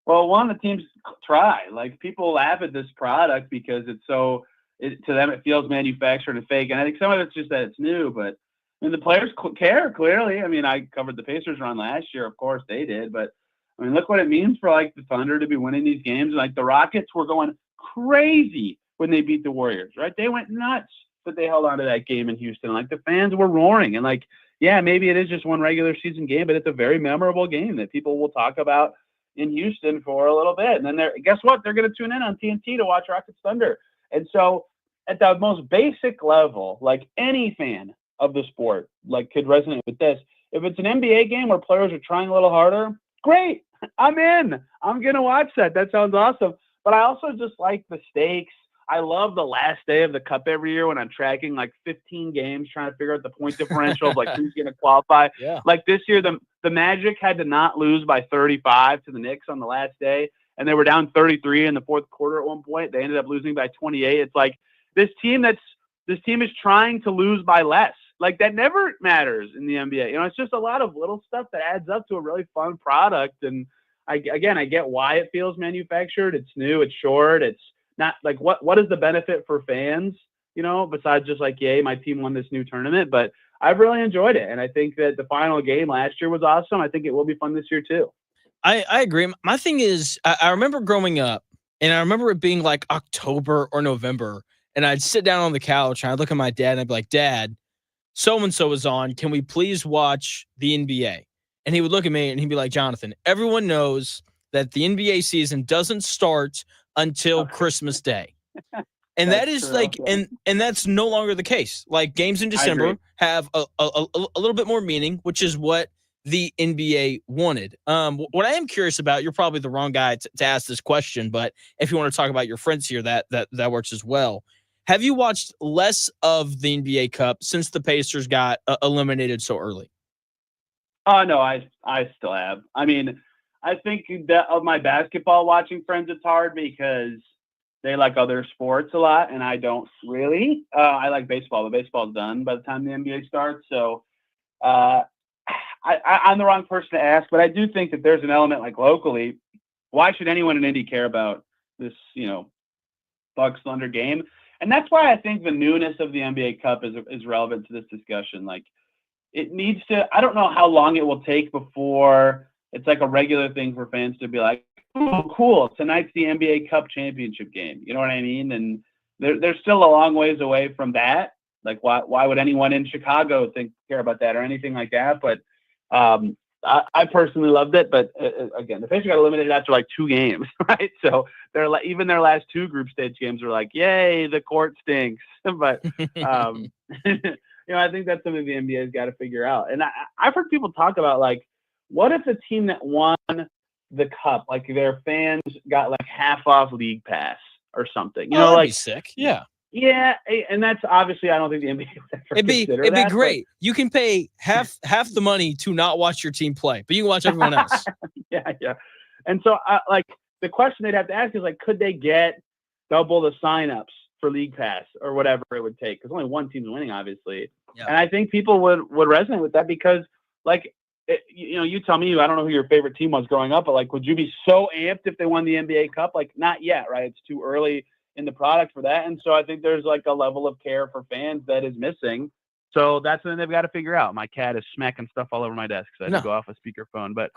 Well, one, the teams try. Like, people laugh at this product because it's so – to them, it feels manufactured and fake. And I think some of it's just that it's new, but I mean, the players care, clearly. I mean, I covered the Pacers run last year. Of course they did. But, I mean, look what it means for, like, the Thunder to be winning these games. Like, the Rockets were going crazy when they beat the Warriors, right? They went nuts, but they held on to that game in Houston. Like, the fans were roaring. And, like, yeah, maybe it is just one regular season game, but it's a very memorable game that people will talk about in Houston for a little bit. And then guess what? They're going to tune in on TNT to watch Rockets Thunder. And so at the most basic level, like, any fan of the sport, like, could resonate with this. If it's an NBA game where players are trying a little harder, great. I'm in. I'm going to watch that. That sounds awesome. But I also just like the stakes. I love the last day of the Cup every year when I'm tracking like 15 games, trying to figure out the point differential of like who's going to qualify. Yeah. Like this year, the Magic had to not lose by 35 to the Knicks on the last day, and they were down 33 in the fourth quarter at one point. They ended up losing by 28. It's like this team is trying to lose by less. Like that never matters in the NBA. You know, it's just a lot of little stuff that adds up to a really fun product. And I get why it feels manufactured. It's new, it's short, it's not like what is the benefit for fans, you know, besides just like, yay, my team won this new tournament. But I've really enjoyed it. And I think that the final game last year was awesome. I think it will be fun this year too. I agree. My thing is, I remember growing up, and I remember it being like October or November, and I'd sit down on the couch and I'd look at my dad and I'd be like, Dad, so-and-so is on. Can we please watch the NBA? And he would look at me and he'd be like, Jonathan, everyone knows that the NBA season doesn't start until Christmas Day. And that is true. like, and that's no longer the case. Like games in December have a little bit more meaning, which is what the NBA wanted. What I am curious about, you're probably the wrong guy to ask this question, but if you want to talk about your friends here, that works as well. Have you watched less of the NBA Cup since the Pacers got eliminated so early? Oh, no, I still have. I mean, I think that of my basketball watching friends, it's hard because they like other sports a lot, and I don't really. I like baseball, but baseball's done by the time the NBA starts. So I'm the wrong person to ask, but I do think that there's an element like locally. Why should anyone in Indy care about this, you know, Bucks Thunder game? And that's why I think the newness of the NBA Cup is relevant to this discussion. Like it needs to, I don't know how long it will take before it's like a regular thing for fans to be like, oh, cool, tonight's the NBA Cup championship game. You know what I mean? And they're still a long ways away from that. Like why would anyone in Chicago care about that or anything like that? But I personally loved it, but again, the Pacers got eliminated after like 2 games, right? So they're like, even their last 2 group stage games were like, yay, the court stinks. But you know, I think that's something the NBA's got to figure out. And I've heard people talk about like, what if the team that won the cup, like their fans got like half off league pass or something? You know, that'd like be sick. Yeah. Yeah, and that's obviously I don't think the NBA would ever consider it'd that, be great. You can pay half the money to not watch your team play, but you can watch everyone else. Yeah. And so like the question they'd have to ask is like, could they get double the signups for League Pass or whatever it would take? Because only one team's winning, obviously. Yeah. And I think people would resonate with that because like you know, you tell me, I don't know who your favorite team was growing up, but like, would you be so amped if they won the NBA Cup? Like, not yet, right? It's too early in the product for that. And so I think there's like a level of care for fans that is missing. So that's something they've got to figure out. My cat is smacking stuff all over my desk, so I had to go off a speakerphone. But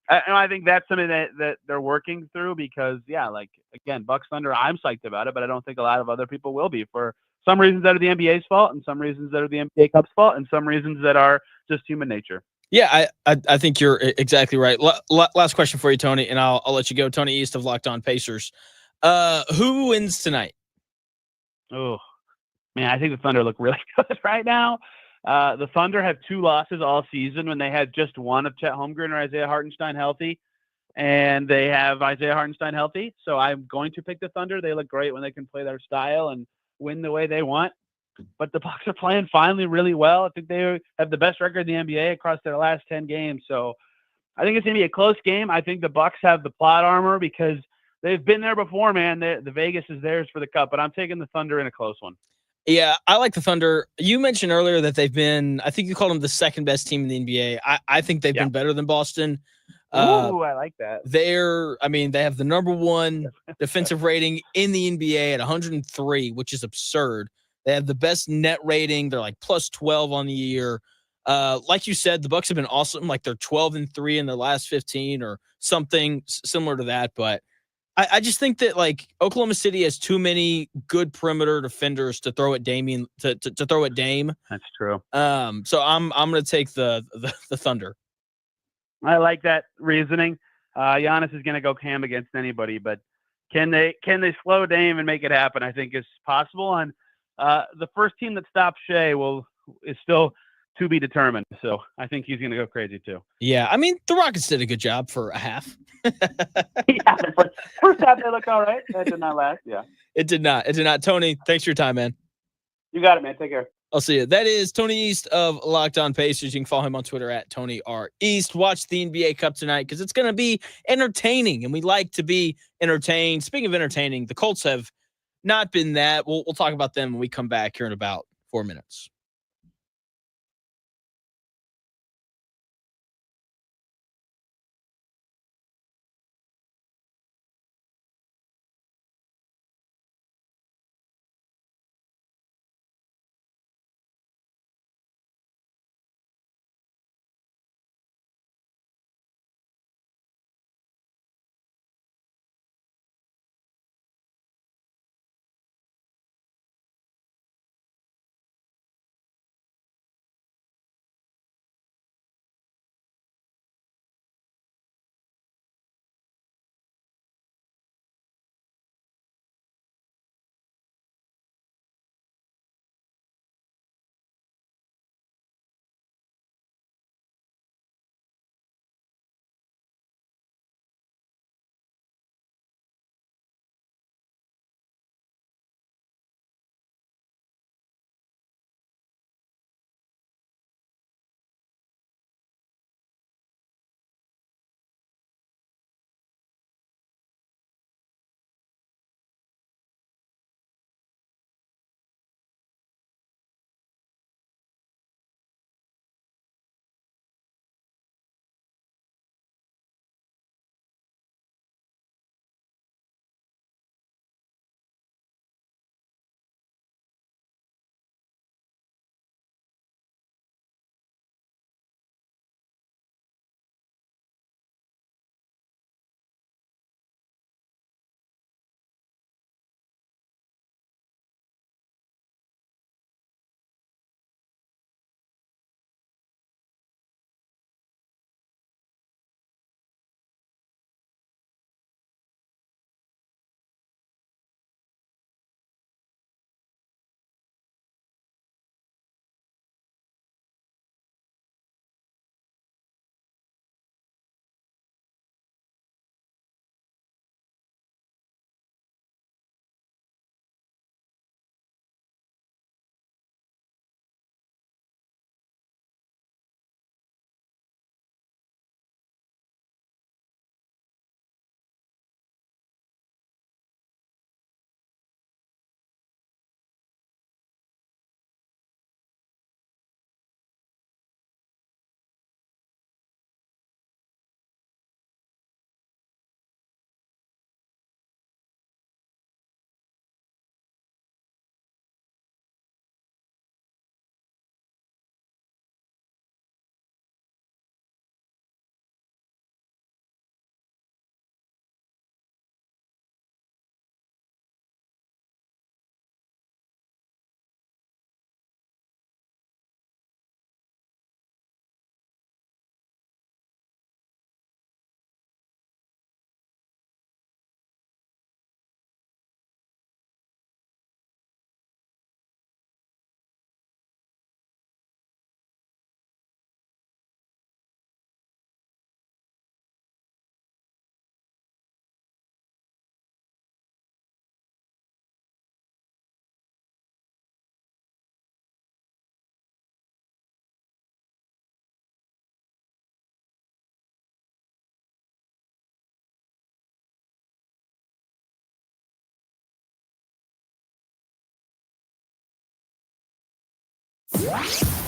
I think that's something that they're working through because, yeah, like, again, Bucks Thunder, I'm psyched about it, but I don't think a lot of other people will be for some reasons that are the NBA's fault and some reasons that are the NBA Cup's fault and some reasons that are just human nature. Yeah, I think you're exactly right. Last question for you, Tony, and I'll let you go. Tony East of Locked On Pacers. Who wins tonight? Oh, man, I think the Thunder look really good right now. The Thunder have 2 losses all season when they had just one of Chet Holmgren or Isaiah Hartenstein healthy, and they have Isaiah Hartenstein healthy. So I'm going to pick the Thunder. They look great when they can play their style and win the way they want. But the Bucks are playing finally really well. I think they have the best record in the NBA across their last 10 games. So I think it's going to be a close game. I think the Bucks have the plot armor because they've been there before, man. The Vegas is theirs for the cup, but I'm taking the Thunder in a close one. Yeah, I like the Thunder. You mentioned earlier that they've been, I think you called them the second best team in the NBA. I think they've been better than Boston. Ooh, I like that. They have the number 1 defensive rating in the NBA at 103, which is absurd. They have the best net rating. They're like plus 12 on the year. Like you said, the Bucks have been awesome. Like they're 12-3 in their last 15 or something similar to that. But I just think that like Oklahoma City has too many good perimeter defenders to throw at Dame. To throw at Dame. That's true. So I'm going to take the Thunder. I like that reasoning. Giannis is going to go ham against anybody, but can they slow Dame and make it happen? I think is possible. And the first team that stops Shea is still to be determined. So I think he's going to go crazy too. Yeah, I mean the Rockets did a good job for a half. Yeah, first half they looked all right. That did not last. Yeah, It did not. It did not. Tony, thanks for your time, man. you got it, man. Take care. I'll see you. That is Tony East of Locked On Pacers. You can follow him on Twitter at Tony R. East. Watch the NBA Cup tonight because it's going to be entertaining, and we like to be entertained. Speaking of entertaining, the Colts have not been that. We'll talk about them when we come back here in about 4 minutes.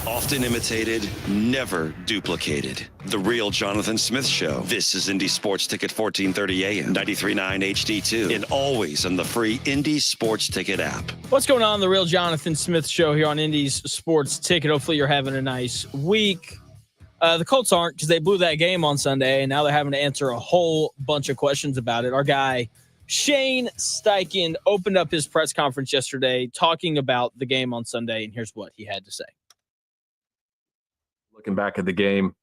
Often imitated, never duplicated. The real Jonathan Smith Show. This is Indy Sports Ticket 1430 AM, 93.9 HD2, and always on the free Indy Sports Ticket app. What's going on? The real Jonathan Smith Show here on Indy's Sports Ticket. Hopefully you're having a nice week. The Colts aren't because they blew that game on Sunday, and now they're having to answer a whole bunch of questions about it. Our guy, Shane Steichen, opened up his press conference yesterday talking about the game on Sunday, and here's what he had to say. Looking back at the game,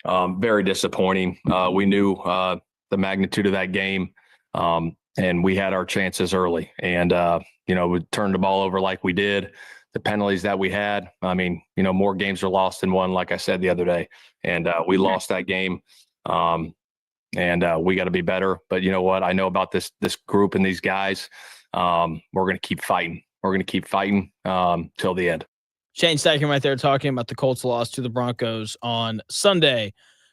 very disappointing. We knew the magnitude of that game, and we had our chances early. And, we turned the ball over like we did. The penalties that we had, more games are lost than won, like I said the other day. And we lost that game. and we got to be better. But you know what? I know about this group and these guys. We're going to keep fighting. We're going to keep fighting till the end. Shane Steichen right there talking about the Colts loss to the Broncos on Sunday.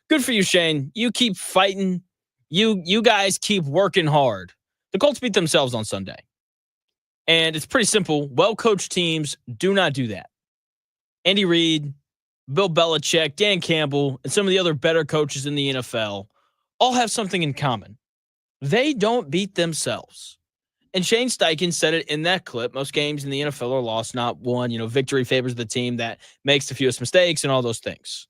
Good for you, Shane. You keep fighting. You guys keep working hard. The Colts beat themselves on Sunday. And it's pretty simple. Well-coached teams do not do that. Andy Reid, Bill Belichick, Dan Campbell, and some of the other better coaches in the NFL all have something in common. They don't beat themselves. And Shane Steichen said it in that clip. Most games in the NFL are lost, not won. Victory favors the team that makes the fewest mistakes and all those things.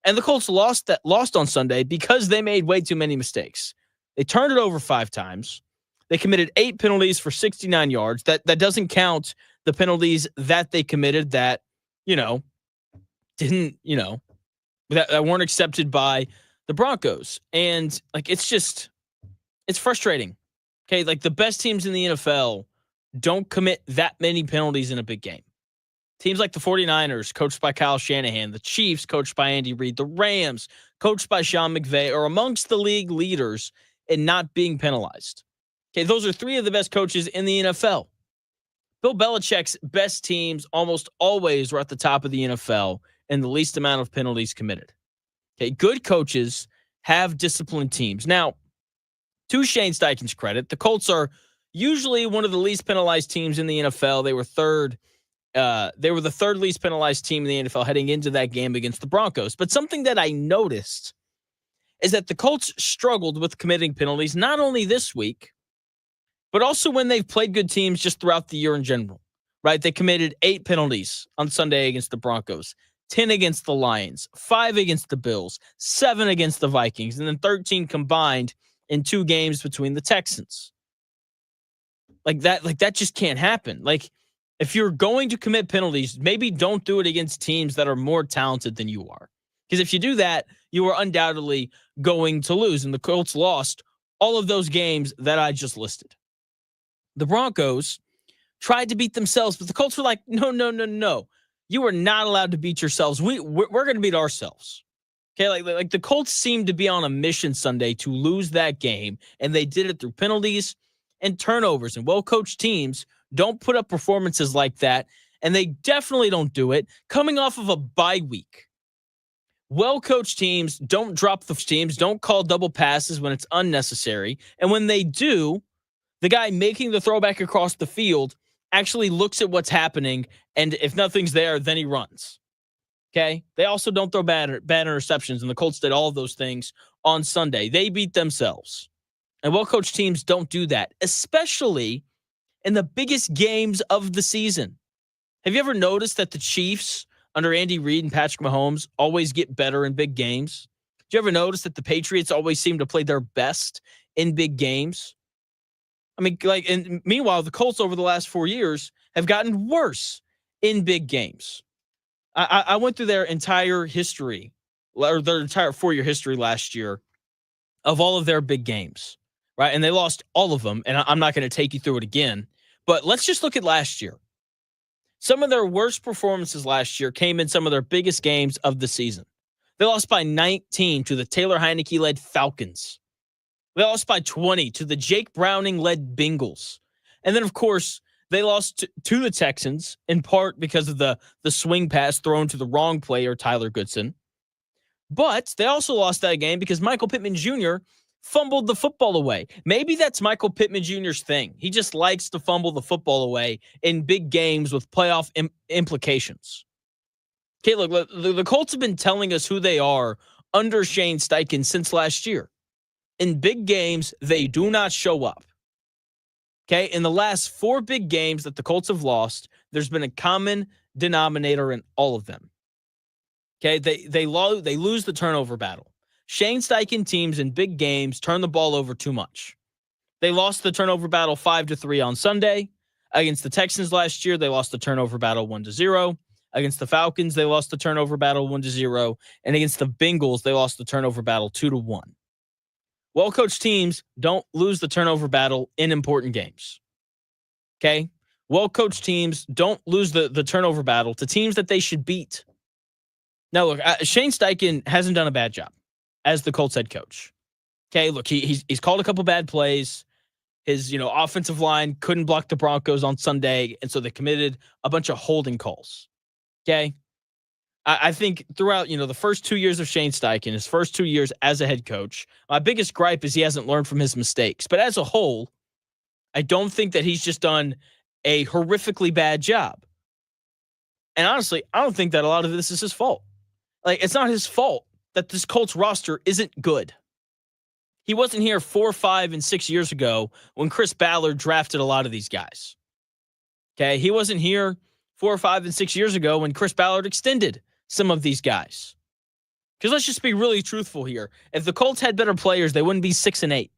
And the Colts lost on Sunday because they made way too many mistakes. They turned it over 5 times. They committed 8 penalties for 69 yards. That doesn't count the penalties that they committed that, didn't, that weren't accepted by the Broncos. And it's frustrating. Okay, the best teams in the NFL don't commit that many penalties in a big game. Teams like the 49ers, coached by Kyle Shanahan, the Chiefs, coached by Andy Reid, the Rams, coached by Sean McVay, are amongst the league leaders in not being penalized. Okay, those are 3 of the best coaches in the NFL. Bill Belichick's best teams almost always were at the top of the NFL in the least amount of penalties committed. Okay, good coaches have disciplined teams. Now, to Shane Steichen's credit, the Colts are usually one of the least penalized teams in the NFL. They were third. They were the third least penalized team in the NFL heading into that game against the Broncos. But something that I noticed is that the Colts struggled with committing penalties not only this week, but also when they've played good teams just throughout the year in general, right? They committed 8 penalties on Sunday against the Broncos, 10 against the Lions, 5 against the Bills, 7 against the Vikings, and then 13 combined in 2 games between the Texans. That just can't happen. If you're going to commit penalties, maybe don't do it against teams that are more talented than you are. Because if you do that, you are undoubtedly going to lose. And the Colts lost all of those games that I just listed. The Broncos tried to beat themselves, but the Colts were like, no. You are not allowed to beat yourselves. We're going to beat ourselves. Okay, the Colts seemed to be on a mission Sunday to lose that game, and they did it through penalties and turnovers. And well-coached teams don't put up performances like that, and they definitely don't do it coming off of a bye week. Well-coached teams don't drop the teams, don't call double passes when it's unnecessary, and when they do, the guy making the throwback across the field actually looks at what's happening, and if nothing's there, then he runs. Okay? They also don't throw bad interceptions, and the Colts did all of those things on Sunday. They beat themselves. And well-coached teams don't do that, especially in the biggest games of the season. Have you ever noticed that the Chiefs, under Andy Reid and Patrick Mahomes, always get better in big games? Did you ever notice that the Patriots always seem to play their best in big games? And meanwhile, the Colts over the last 4 years have gotten worse in big games. I went through their entire history, or their entire 4-year history last year of all of their big games, right? And they lost all of them, and I'm not going to take you through it again, but let's just look at last year. Some of their worst performances last year came in some of their biggest games of the season. They lost by 19 to the Taylor Heineke-led Falcons. They lost by 20 to the Jake Browning-led Bengals. And then, of course, they lost to the Texans, in part because of the swing pass thrown to the wrong player, Tyler Goodson. But they also lost that game because Michael Pittman Jr. fumbled the football away. Maybe that's Michael Pittman Jr.'s thing. He just likes to fumble the football away in big games with playoff implications. Okay, look, the Colts have been telling us who they are under Shane Steichen since last year. In big games, they do not show up. Okay, in the last 4 big games that the Colts have lost, there's been a common denominator in all of them. Okay, they lose the turnover battle. Shane Steichen teams in big games turn the ball over too much. They lost the turnover battle 5-3 on Sunday. Against the Texans last year, they lost the turnover battle 1-0. Against the Falcons, they lost the turnover battle 1-0. And against the Bengals, they lost the turnover battle 2-1. Well-coached teams don't lose the turnover battle in important games. Okay? Well-coached teams don't lose the turnover battle to teams that they should beat. Now, look, Shane Steichen hasn't done a bad job as the Colts head coach. Okay, look, he's called a couple bad plays. His, offensive line couldn't block the Broncos on Sunday, and so they committed a bunch of holding calls. Okay? I think throughout, the first 2 years of Shane Steichen, his first 2 years as a head coach, my biggest gripe is he hasn't learned from his mistakes. But as a whole, I don't think that he's just done a horrifically bad job. And honestly, I don't think that a lot of this is his fault. Like, it's not his fault that this Colts roster isn't good. He wasn't here 4, 5, and 6 years ago when Chris Ballard drafted a lot of these guys. Okay, he wasn't here 4, 5, and 6 years ago when Chris Ballard extended some of these guys. Because let's just be really truthful here. If the Colts had better players, they wouldn't be 6 and 8.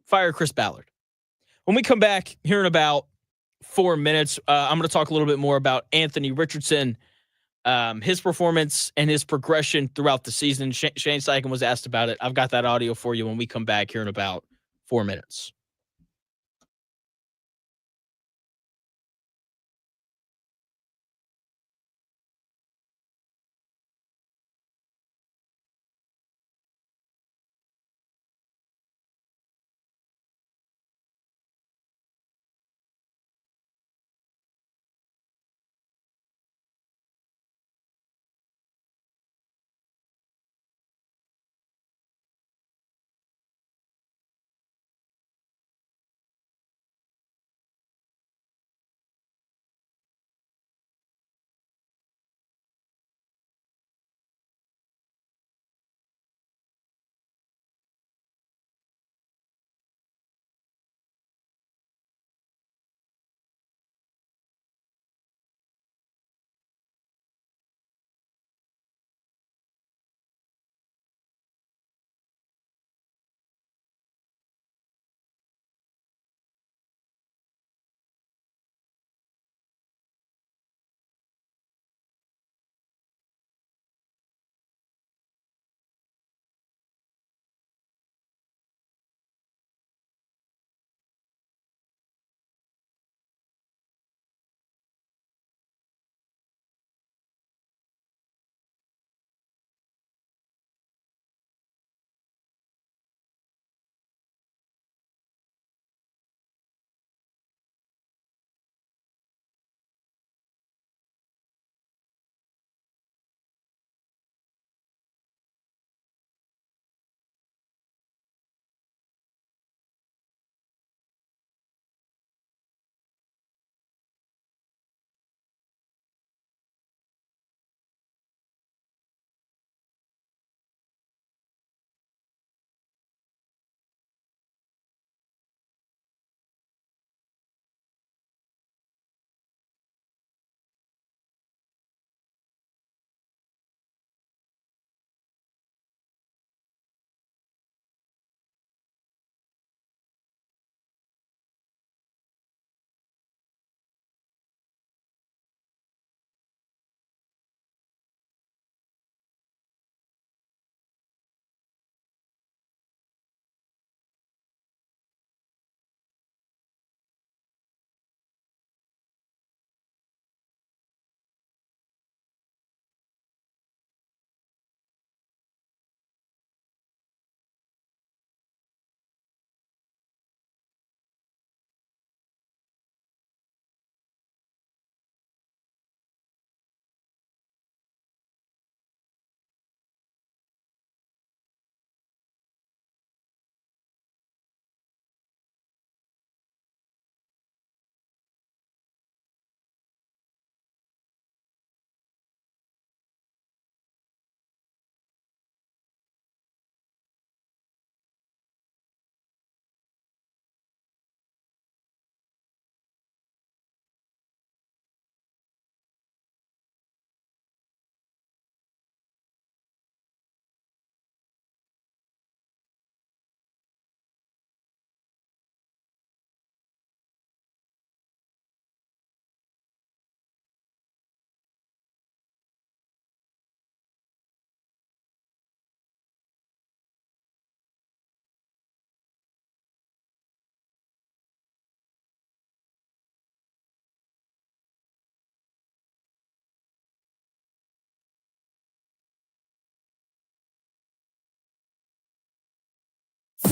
Fire Chris Ballard. When we come back here in about 4 minutes, I'm going to talk a little bit more about Anthony Richardson, his performance and his progression throughout the season. Shane Steichen was asked about it. I've got that audio for you when we come back here in about 4 minutes.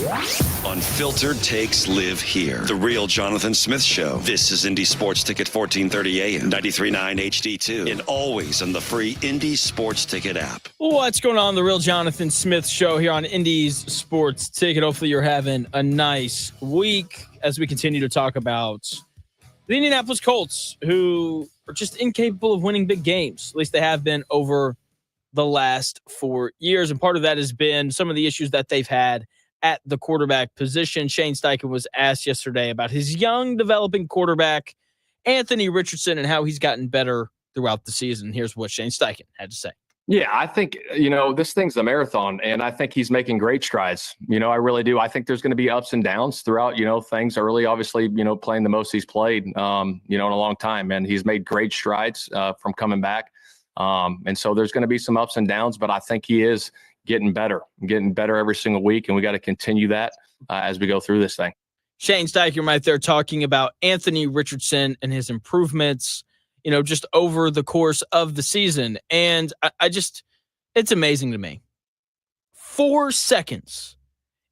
Unfiltered takes live here. The real Jonathan Smith Show. This is Indy Sports Ticket 1430 AM, 93.9 HD2, and always on the free Indy Sports Ticket app. What's going on? The real Jonathan Smith Show here on Indy's Sports Ticket. Hopefully you're having a nice week as we continue to talk about the Indianapolis Colts, who are just incapable of winning big games. At least they have been over the last 4 years. And part of that has been some of the issues that they've had at the quarterback position. Shane Steichen was asked yesterday about his young developing quarterback, Anthony Richardson, and how he's gotten better throughout the season. Here's what Shane Steichen had to say. Yeah, I think, this thing's a marathon, and I think he's making great strides. I really do. I think there's going to be ups and downs throughout, things early, obviously, playing the most he's played, in a long time. And he's made great strides from coming back. And so there's going to be some ups and downs, but I think he is getting better every single week. And we got to continue that as we go through this thing. Shane Steichen right there talking about Anthony Richardson and his improvements, just over the course of the season. And it's amazing to me. 4 seconds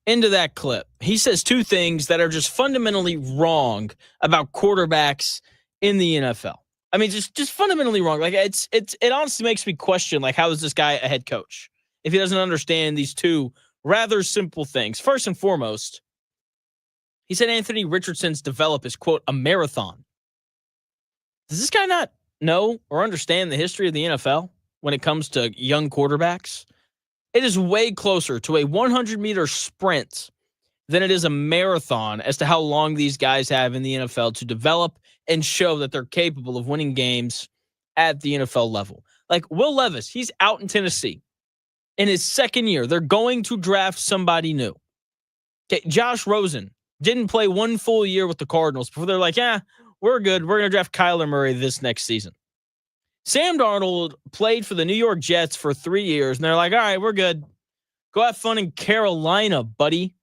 into that clip, he says two things that are just fundamentally wrong about quarterbacks in the NFL. I mean, just fundamentally wrong. Like it honestly makes me question, like, how is this guy a head coach if he doesn't understand these two rather simple things? First and foremost, he said Anthony Richardson's develop is, quote, a marathon. Does this guy not know or understand the history of the NFL when it comes to young quarterbacks? It is way closer to a 100-meter sprint than it is a marathon as to how long these guys have in the NFL to develop and show that they're capable of winning games at the NFL level. Like Will Levis, he's out in Tennessee. In his second year, they're going to draft somebody new. Okay, Josh Rosen didn't play one full year with the Cardinals before they're like, we're good. We're going to draft Kyler Murray this next season. Sam Darnold played for the New York Jets for 3 years, and they're like, all right, we're good. Go have fun in Carolina, buddy.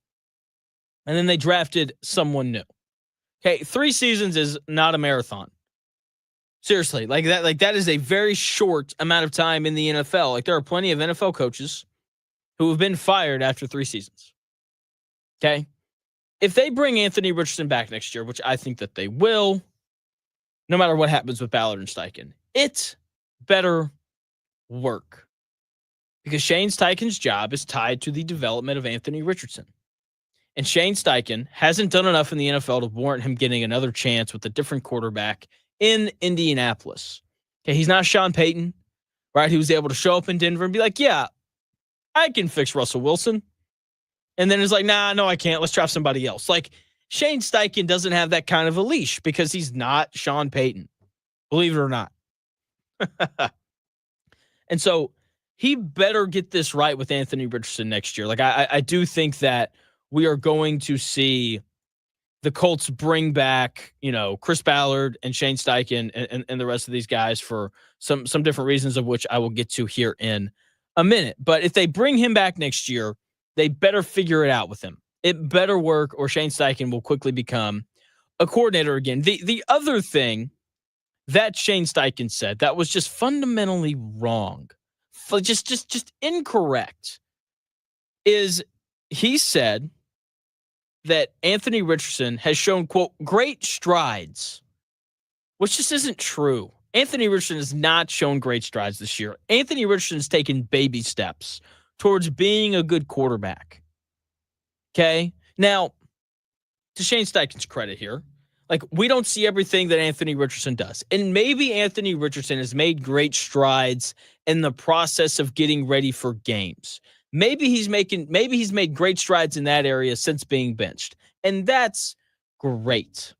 And then they drafted someone new. Okay, 3 seasons is not a marathon. Seriously, that is a very short amount of time in the NFL. Like, there are plenty of NFL coaches who have been fired after 3 seasons. Okay? If they bring Anthony Richardson back next year, which I think that they will, no matter what happens with Ballard and Steichen, it better work. Because Shane Steichen's job is tied to the development of Anthony Richardson. And Shane Steichen hasn't done enough in the NFL to warrant him getting another chance with a different quarterback in Indianapolis. Okay, he's not Sean Payton, right? He was able to show up in Denver and be like, yeah, I can fix Russell Wilson. And then it's like, no, I can't. Let's draft somebody else. Like, Shane Steichen doesn't have that kind of a leash because he's not Sean Payton, believe it or not. And so he better get this right with Anthony Richardson next year. Like, I do think that we are going to see the Colts bring back, Chris Ballard and Shane Steichen and the rest of these guys for some different reasons, of which I will get to here in a minute. But if they bring him back next year, they better figure it out with him. It better work, or Shane Steichen will quickly become a coordinator again. The other thing that Shane Steichen said that was just fundamentally wrong, just incorrect, is he said that Anthony Richardson has shown, quote, great strides, which just isn't true. Anthony Richardson has not shown great strides this year. Anthony Richardson has taken baby steps towards being a good quarterback. Okay? Now, to Shane Steichen's credit here, like, we don't see everything that Anthony Richardson does. And maybe Anthony Richardson has made great strides in the process of getting ready for games. Maybe he's made great strides in that area since being benched. And that's great.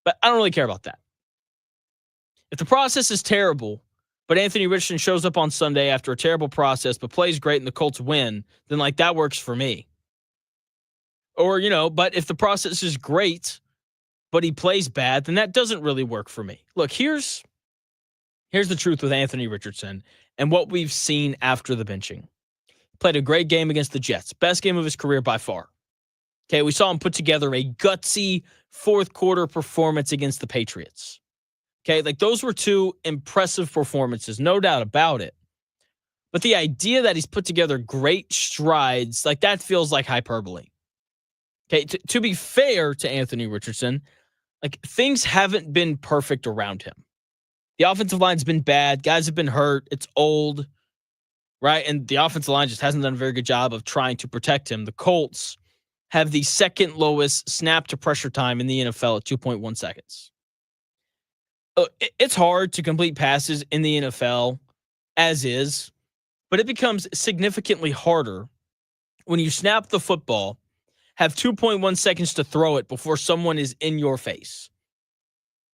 But I don't really care about that. If the process is terrible, but Anthony Richardson shows up on Sunday after a terrible process, but plays great and the Colts win, then, like, that works for me. Or, but if the process is great, but he plays bad, then that doesn't really work for me. Look, here's the truth with Anthony Richardson and what we've seen after the benching. Played a great game against the Jets. Best game of his career by far. Okay, we saw him put together a gutsy fourth quarter performance against the Patriots. Okay, like, those were 2 impressive performances, no doubt about it. But the idea that he's put together great strides, like, that feels like hyperbole. Okay, to be fair to Anthony Richardson, like things haven't been perfect around him. The offensive line's been bad. Guys have been hurt. It's old, right? And the offensive line just hasn't done a very good job of trying to protect him. The Colts have the second lowest snap to pressure time in the NFL at 2.1 seconds. It's hard to complete passes in the NFL as is, but it becomes significantly harder when you snap the football, have 2.1 seconds to throw it before someone is in your face.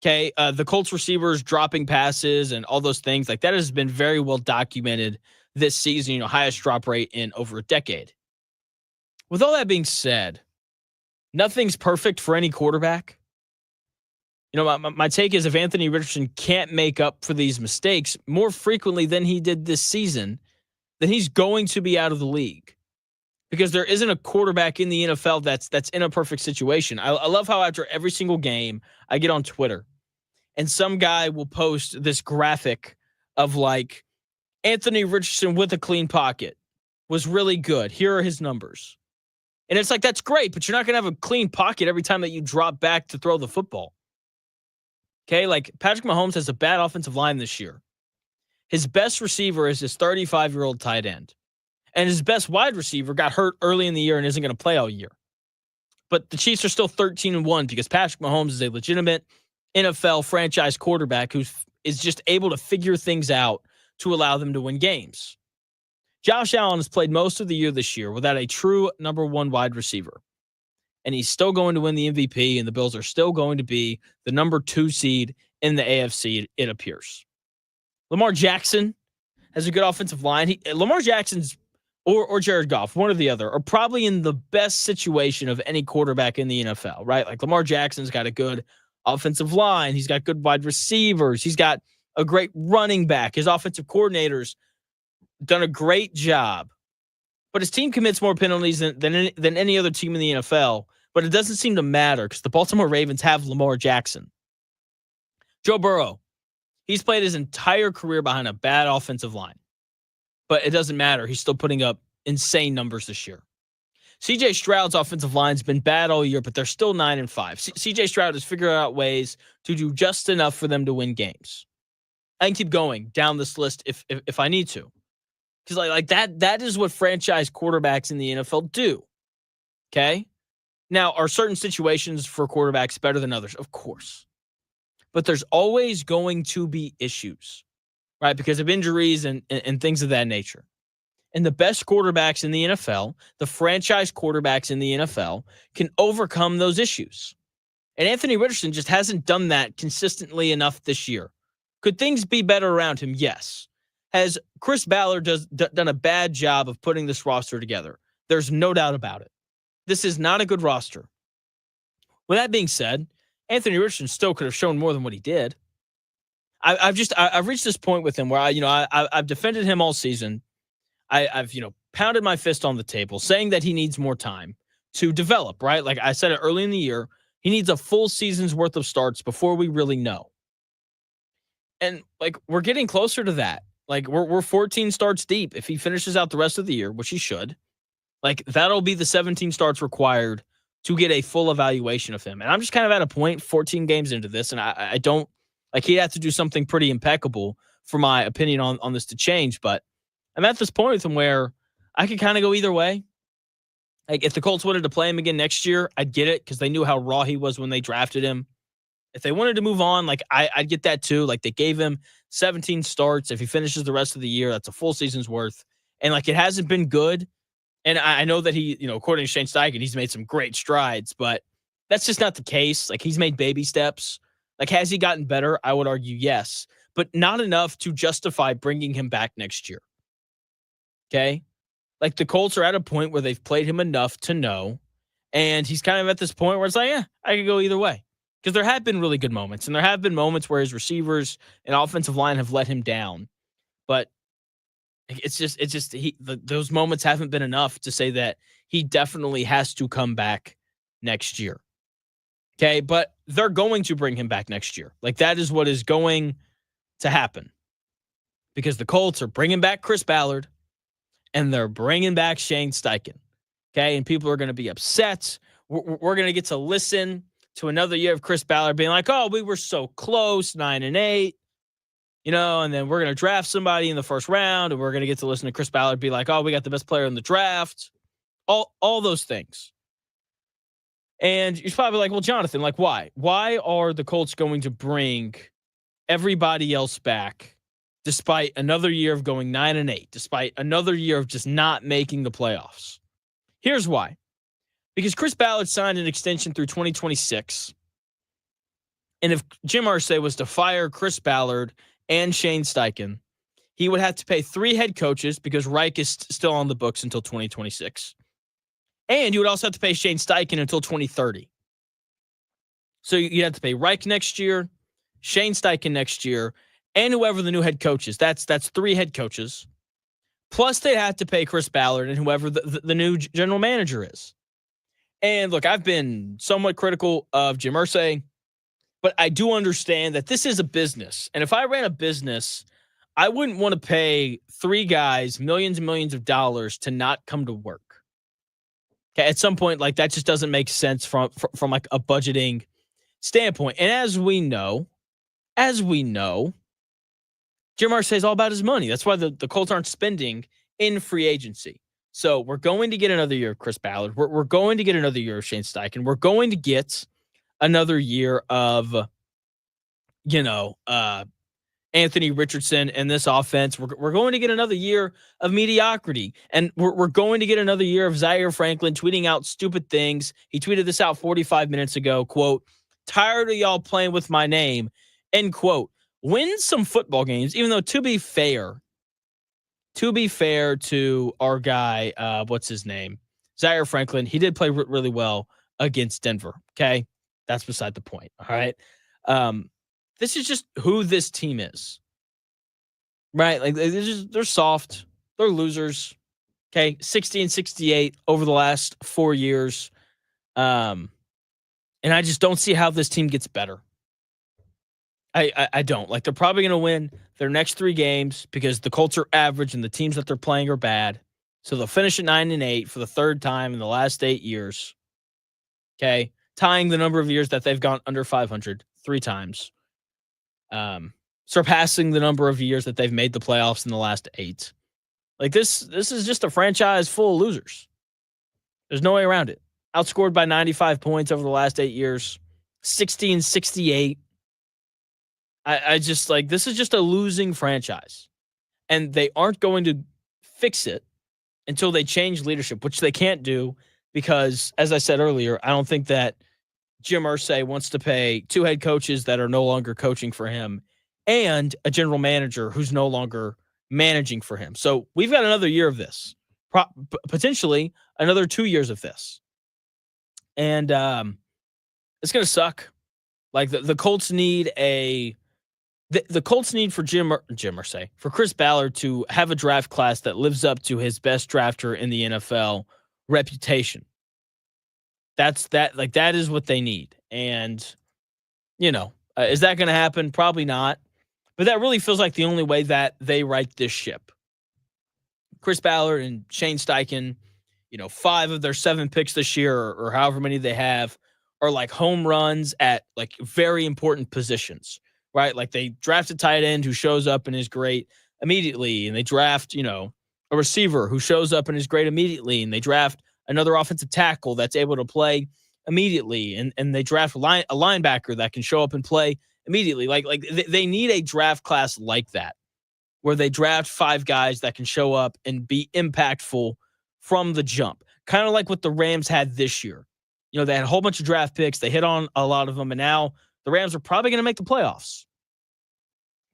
Okay, the Colts receivers dropping passes and all those things, like that has been very well documented this season, highest drop rate in over a decade. With all that being said, nothing's perfect for any quarterback. My take is if Anthony Richardson can't make up for these mistakes more frequently than he did this season, then he's going to be out of the league. Because there isn't a quarterback in the NFL that's in a perfect situation. I love how after every single game, I get on Twitter and some guy will post this graphic of like Anthony Richardson with a clean pocket was really good. Here are his numbers. And it's like, that's great, but you're not going to have a clean pocket every time that you drop back to throw the football. Okay, like Patrick Mahomes has a bad offensive line this year. His best receiver is his 35-year-old tight end. And his best wide receiver got hurt early in the year and isn't going to play all year. But the Chiefs are still 13-1 because Patrick Mahomes is a legitimate NFL franchise quarterback who is just able to figure things out to allow them to win games. Josh Allen has played most of the year this year without a true number one wide receiver. And he's still going to win the MVP, and the Bills are still going to be the number 2 seed in the AFC, it appears. Lamar Jackson has a good offensive line. Lamar Jackson's or Jared Goff, one or the other, are probably in the best situation of any quarterback in the NFL, right? Like Lamar Jackson's got a good offensive line. He's got good wide receivers. He's got a great running back. His offensive coordinator's done a great job. But his team commits more penalties than any other team in the NFL. But it doesn't seem to matter because the Baltimore Ravens have Lamar Jackson. Joe Burrow, he's played his entire career behind a bad offensive line. But it doesn't matter. He's still putting up insane numbers this year. C.J. Stroud's offensive line's been bad all year, but they're still 9-5. C.J. Stroud has figured out ways to do just enough for them to win games. I can keep going down this list if I need to. Because like that is what franchise quarterbacks in the NFL do. Okay? Now, are certain situations for quarterbacks better than others? Of course. But there's always going to be issues, right? Because of injuries and things of that nature. And the best quarterbacks in the NFL, the franchise quarterbacks in the NFL, can overcome those issues. And Anthony Richardson just hasn't done that consistently enough this year. Could things be better around him? Yes. Has Chris Ballard done a bad job of putting this roster together? There's no doubt about it. This is not a good roster. With that being said, Anthony Richardson still could have shown more than what he did. I've reached this point with him where I've defended him all season. I've pounded my fist on the table saying that he needs more time to develop, right? Like I said it early in the year, he needs a full season's worth of starts before we really know. And like we're getting closer to that. Like we're 14 starts deep. If he finishes out the rest of the year, which he should, like that'll be the 17 starts required to get a full evaluation of him. And I'm just kind of at a point 14 games into this, and I don't like he'd have to do something pretty impeccable for my opinion on this to change. But I'm at this point with him where I could kind of go either way. Like if the Colts wanted to play him again next year, I'd get it because they knew how raw he was when they drafted him. If they wanted to move on, like I'd get that too. Like they gave him 17 starts. If he finishes the rest of the year, that's a full season's worth. And like it hasn't been good. And I know that he, according to Shane Steichen, he's made some great strides, but that's just not the case. Like he's made baby steps. Like has he gotten better? I would argue yes, but not enough to justify bringing him back next year. Okay. Like the Colts are at a point where they've played him enough to know. And he's kind of at this point where it's like, yeah, I could go either way. Because there have been really good moments, and there have been moments where his receivers and offensive line have let him down. But those moments haven't been enough to say that he definitely has to come back next year. Okay, but they're going to bring him back next year. Like that is what is going to happen. Because the Colts are bringing back Chris Ballard, and they're bringing back Shane Steichen. Okay, and people are going to be upset. We're going to get to listen to another year of Chris Ballard being like, "Oh, we were so close, 9-8." And then we're going to draft somebody in the first round, and we're going to get to listen to Chris Ballard be like, "Oh, we got the best player in the draft." All those things. And you're probably like, "Well, Jonathan, like why? Why are the Colts going to bring everybody else back despite another year of going 9-8, despite another year of just not making the playoffs?" Here's why. Because Chris Ballard signed an extension through 2026. And if Jim Irsay was to fire Chris Ballard and Shane Steichen, he would have to pay 3 head coaches because Reich is still on the books until 2026. And you would also have to pay Shane Steichen until 2030. So you'd have to pay Reich next year, Shane Steichen next year, and whoever the new head coach is. That's 3 head coaches. Plus, they'd have to pay Chris Ballard and whoever the new general manager is. And look, I've been somewhat critical of Jim Irsay, but I do understand that this is a business. And if I ran a business, I wouldn't want to pay 3 guys millions and millions of dollars to not come to work. Okay, at some point, like that just doesn't make sense from like a budgeting standpoint. And as we know, Jim Irsay is all about his money. That's why the Colts aren't spending in free agency. So we're going to get another year of Chris Ballard. We're going to get another year of Shane Steichen. We're going to get another year of, Anthony Richardson in this offense. We're going to get another year of mediocrity. And we're going to get another year of Zaire Franklin tweeting out stupid things. He tweeted this out 45 minutes ago, quote, "Tired of y'all playing with my name," end quote. Win some football games, even though to be fair to our guy, what's his name? Zaire Franklin, he did play really well against Denver. Okay. That's beside the point. All right. This is just who this team is, right? Like they're soft. They're losers. Okay. 60-68 over the last 4 years. And I just don't see how this team gets better. I don't. Like, they're probably going to win their next 3 games because the Colts are average and the teams that they're playing are bad. So they'll finish at 9-8 for the 3rd time in the last 8 years. Okay. Tying the number of years that they've gone under 500 3 times. Surpassing the number of years that they've made the playoffs in the last 8. Like, this is just a franchise full of losers. There's no way around it. Outscored by 95 points over the last 8 years. 16-68. I just like, this is just a losing franchise. And they aren't going to fix it until they change leadership, which they can't do because, as I said earlier, I don't think that Jim Irsay wants to pay 2 head coaches that are no longer coaching for him and a general manager who's no longer managing for him. So we've got another year of this, potentially another 2 years of this. And it's going to suck. Like the Colts need the Colts need for Jim Irsay, for Chris Ballard to have a draft class that lives up to his best drafter in the NFL reputation. That is what they need. And, is that going to happen? Probably not. But that really feels like the only way that they right this ship. Chris Ballard and Shane Steichen, 5 of their 7 picks this year or however many they have are like home runs at like very important positions, right? Like they draft a tight end who shows up and is great immediately. And they draft, a receiver who shows up and is great immediately. And they draft another offensive tackle that's able to play immediately. And they draft a linebacker that can show up and play immediately. Like they need a draft class like that, where they draft 5 guys that can show up and be impactful from the jump. Kind of like what the Rams had this year. They had a whole bunch of draft picks. They hit on a lot of them. And now the Rams are probably going to make the playoffs.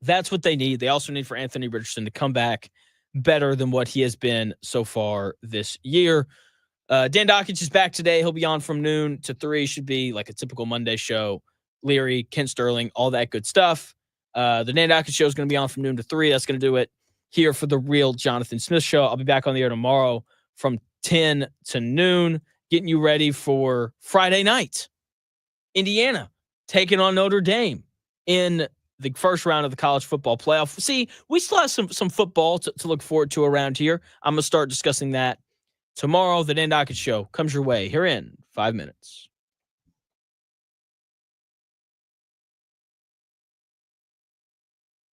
That's what they need. They also need for Anthony Richardson to come back better than what he has been so far this year. Dan Dockich is back today. He'll be on from noon to 3. Should be like a typical Monday show. Leary, Kent Sterling, all that good stuff. The Dan Dockich show is going to be on from noon to 3. That's going to do it here for the real Jonathan Smith show. I'll be back on the air tomorrow from 10 to noon, getting you ready for Friday night. Indiana taking on Notre Dame in the first round of the college football playoff. See, we still have some football to look forward to around here. I'm going to start discussing that tomorrow. The Dan Dockett Show comes your way here in 5 minutes.